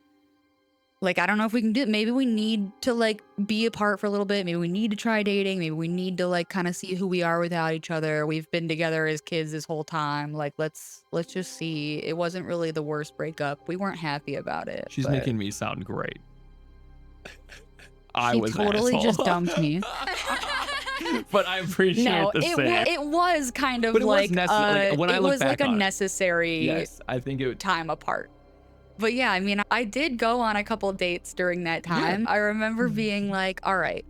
like, I don't know if we can do it. Maybe we need to like be apart for a little bit. Maybe we need to try dating. Maybe we need to like kind of see who we are without each other. We've been together as kids this whole time. Like, let's just see. It wasn't really the worst breakup. We weren't happy about it. She's but making me sound great. I she was totally just dumped me. But I appreciate it was kind of but it like was necessary. When I look back like a on it, necessary yes, I think it time apart. But yeah, I mean, I did go on a couple dates during that time. I remember being like, all right,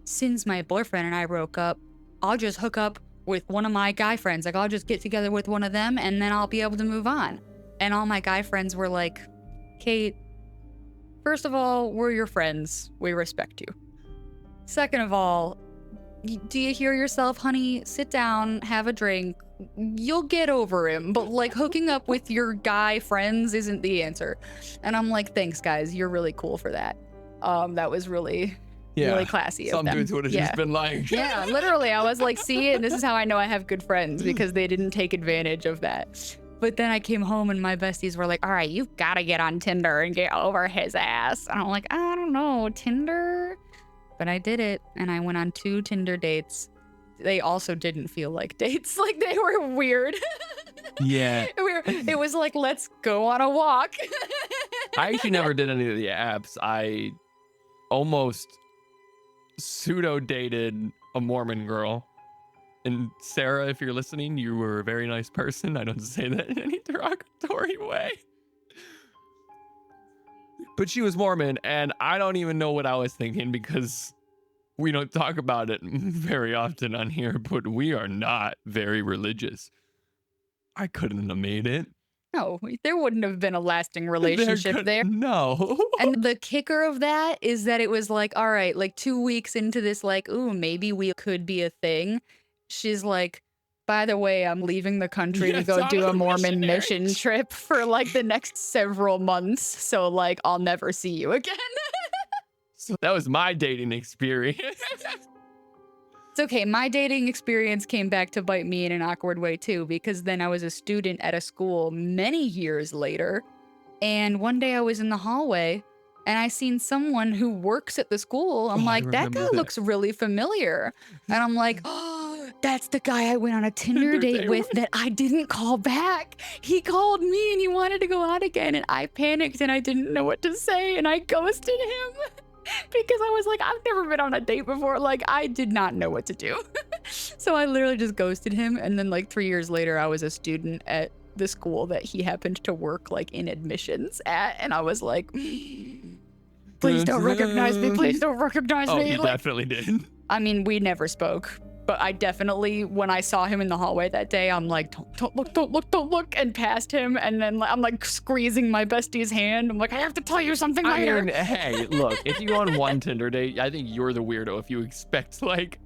since my boyfriend and I broke up, I'll just hook up with one of my guy friends. Like, I'll just get together with one of them and then I'll be able to move on. And all my guy friends were like, Kate, first of all, we're your friends. We respect you. Second of all, do you hear yourself, honey? Sit down, have a drink. You'll get over him, but like hooking up with your guy friends isn't the answer. And I'm like, thanks guys, you're really cool for that. That was really classy of them. Some dudes would have just been like, yeah, literally. I was like, see, and this is how I know I have good friends, because they didn't take advantage of that. But then I came home and my besties were like, all right, you've got to get on Tinder and get over his ass. And I'm like, I don't know, Tinder? But I did it, and I went on 2 Tinder dates. They also didn't feel like dates. Like, they were weird. Yeah. It was like, let's go on a walk. I actually never did any of the apps. I almost pseudo-dated a Mormon girl. And Sarah, if you're listening, you were a very nice person. I don't say that in any derogatory way. But she was Mormon, and I don't even know what I was thinking because we don't talk about it very often on here, but we are not very religious. I couldn't have made it. No, there wouldn't have been a lasting relationship there. No. And the kicker of that is that it was like, all right, like 2 weeks into this, like, ooh, maybe we could be a thing. She's like, by the way, I'm leaving the country to go do a Mormon mission trip for like the next several months. So like, I'll never see you again. So that was my dating experience. It's okay. My dating experience came back to bite me in an awkward way too, because then I was a student at a school many years later. And one day I was in the hallway and I seen someone who works at the school. I'm like, that guy looks really familiar. And I'm like, oh, that's the guy I went on a Tinder date with that I didn't call back. He called me and he wanted to go out again. And I panicked and I didn't know what to say. And I ghosted him because I was like, I've never been on a date before. Like, I did not know what to do. So I literally just ghosted him. And then like 3 years later, I was a student at the school that he happened to work like in admissions at, and I was like, please don't recognize me, please don't recognize me. Oh, he like, definitely did. I mean, we never spoke, but I definitely, when I saw him in the hallway that day, I'm like, don't look, and past him, and then I'm like squeezing my bestie's hand. I'm like, I have to tell you something later. I mean, hey, look, if you go on one Tinder date, I think you're the weirdo if you expect like,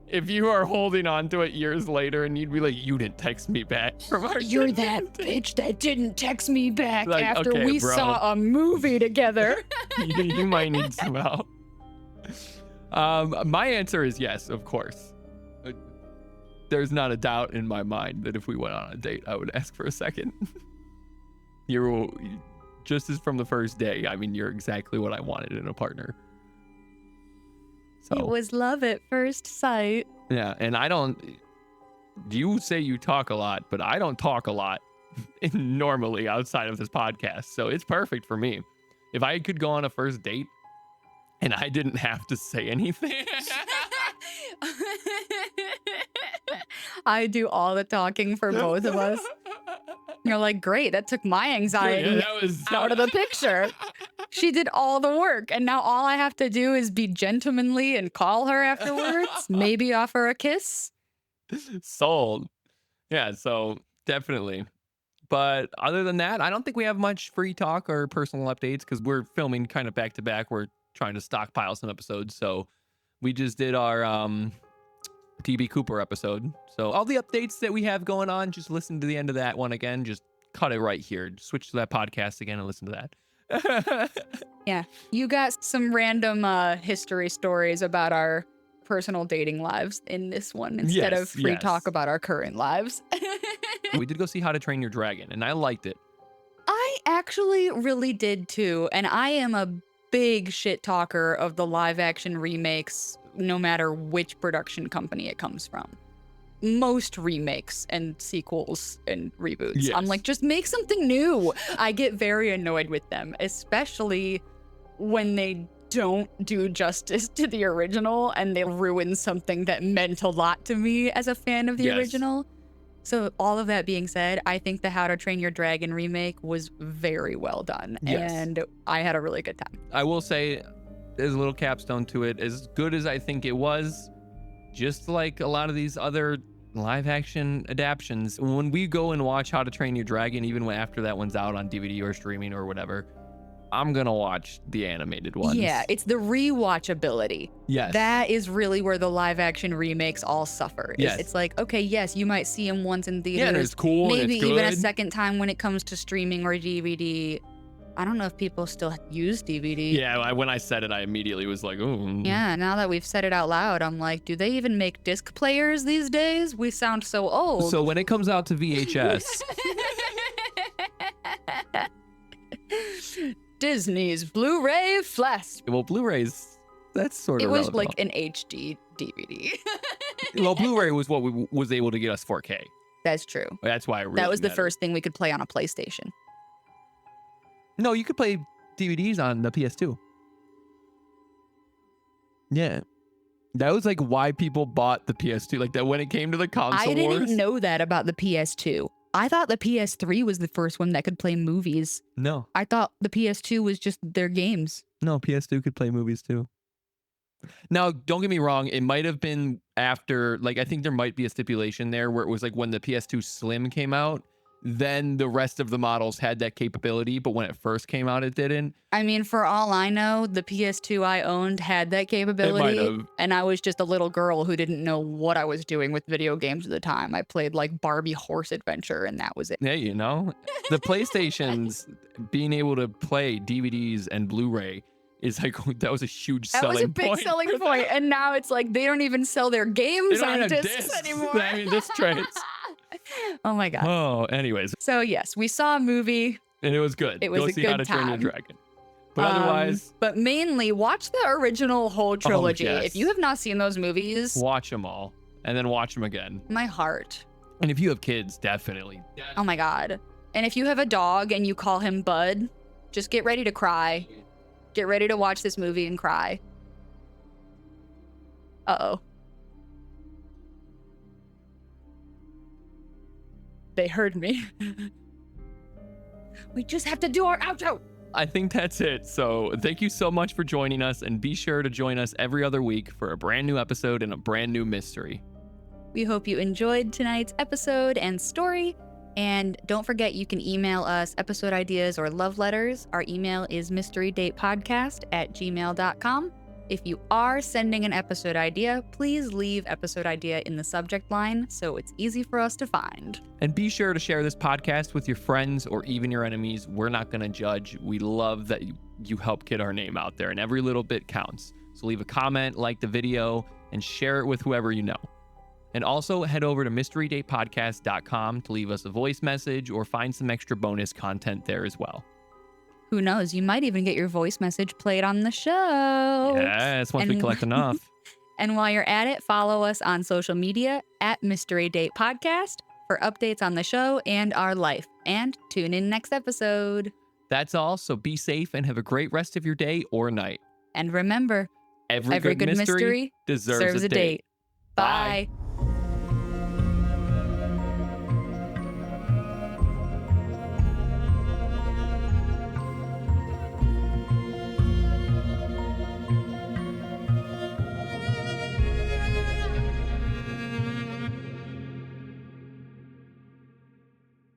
if you are holding on to it years later and you'd be like, you didn't text me back from our You're that bitch that didn't text me back like, after okay, we bro. saw a movie together. You might need some help. My answer is yes, of course. There's not a doubt in my mind that if we went on a date, I would ask for a second. You're just as from the first day. I mean, you're exactly what I wanted in a partner. So, It was love at first sight. yeah, and I don't. You say you talk a lot, but I don't talk a lot normally outside of this podcast. So it's perfect for me. If I could go on a first date and I didn't have to say anything. I do all the talking for both of us. You're like, great, that took my anxiety out of the picture. She did all the work, and now all I have to do is be gentlemanly and call her afterwards, maybe offer a kiss. Sold. Yeah, so definitely. But other than that, I don't think we have much free talk or personal updates because we're filming kind of back to back. We're trying to stockpile some episodes. So we just did our TB Cooper episode. So all the updates that we have going on, just listen to the end of that one again. Just cut it right here. Just switch to that podcast again and listen to that. Yeah. You got some random history stories about our personal dating lives in this one instead of free talk about our current lives. We did go see How to Train Your Dragon, and I liked it. I actually really did too. And I am a big shit talker of the live action remakes, no matter which production company it comes from. Most remakes and sequels and reboots. Yes. I'm like, just make something new. I get very annoyed with them, especially when they don't do justice to the original and they ruin something that meant a lot to me as a fan of the original. So all of that being said, I think the How to Train Your Dragon remake was very well done. Yes. And I had a really good time. I will say, there's a little capstone to it. As good as I think it was, just like a lot of these other live action adaptions, when we go and watch How to Train Your Dragon, even when after that one's out on DVD or streaming or whatever, I'm gonna watch the animated ones. Yeah, it's the rewatchability. Yes. That is really where the live action remakes all suffer. Yes. It's like, okay, yes, you might see them once in theaters. Yeah, and it's cool. Maybe and it's even a good. second time when it comes to streaming or DVD. I don't know if people still use DVD. Yeah, when I said it, I immediately was like, ooh. Yeah, now that we've said it out loud, I'm like, do they even make disc players these days? We sound so old. So when it comes out to VHS, Disney's Blu-ray Flash. well, Blu-rays, that's sort of It was relevant. like an HD DVD. Well, Blu-ray was what was able to get us 4K. That's true. That's why it really That was the mattered. first thing we could play on a PlayStation. No, you could play DVDs on the PS2. Yeah. That was like why people bought the PS2. Like that when it came to the console I didn't wars. know that about the PS2. I thought the PS3 was the first one that could play movies. No, I thought the PS2 was just their games. no, PS2 could play movies too. Now, don't get me wrong. It might have been after, like, I think there might be a stipulation there where it was like when the PS2 Slim came out, then the rest of the models had that capability. But when it first came out, it didn't. I mean, for all I know, the PS2 I owned had that capability. have. And I was just a little girl who didn't know what I was doing with video games at the time. I played like Barbie Horse Adventure and that was it. Yeah, you know, the PlayStation's being able to play DVDs and Blu-ray is like, that was a huge That selling was a big point. selling point. And now it's like they don't even sell their games They don't on have discs anymore. I mean, disc trays. Oh my God. Oh, anyways, So yes, we saw a movie. and it was good. It was Go a see good How to Train Your time. Dragon. But otherwise, But mainly watch the original whole trilogy. yes. If you have not seen those movies, watch them all and then watch them again. my heart. And if you have kids, definitely. Oh my God. And if you have a dog and you call him Bud, just get ready to cry. Get ready to watch this movie and cry. Uh-oh. They heard me. We just have to do our outro. I think that's it. So thank you so much for joining us, and be sure to join us every other week for a brand new episode and a brand new mystery. We hope you enjoyed tonight's episode and story. And don't forget, you can email us episode ideas or love letters. Our email is mysterydatepodcast@gmail.com. If you are sending an episode idea, please leave episode idea in the subject line so it's easy for us to find. And be sure to share this podcast with your friends or even your enemies. We're not going to judge. We love that you help get our name out there, and every little bit counts. So leave a comment, like the video, and share it with whoever you know. And also head over to mysterydatepodcast.com to leave us a voice message or find some extra bonus content there as well. Who knows? You might even get your voice message played on the show. Yes, once we And- collect enough. And while you're at it, follow us on social media at Mystery Date Podcast for updates on the show and our life. And tune in next episode. That's all. So be safe and have a great rest of your day or night. And remember, Every every good mystery deserves serves a date. Bye. Bye.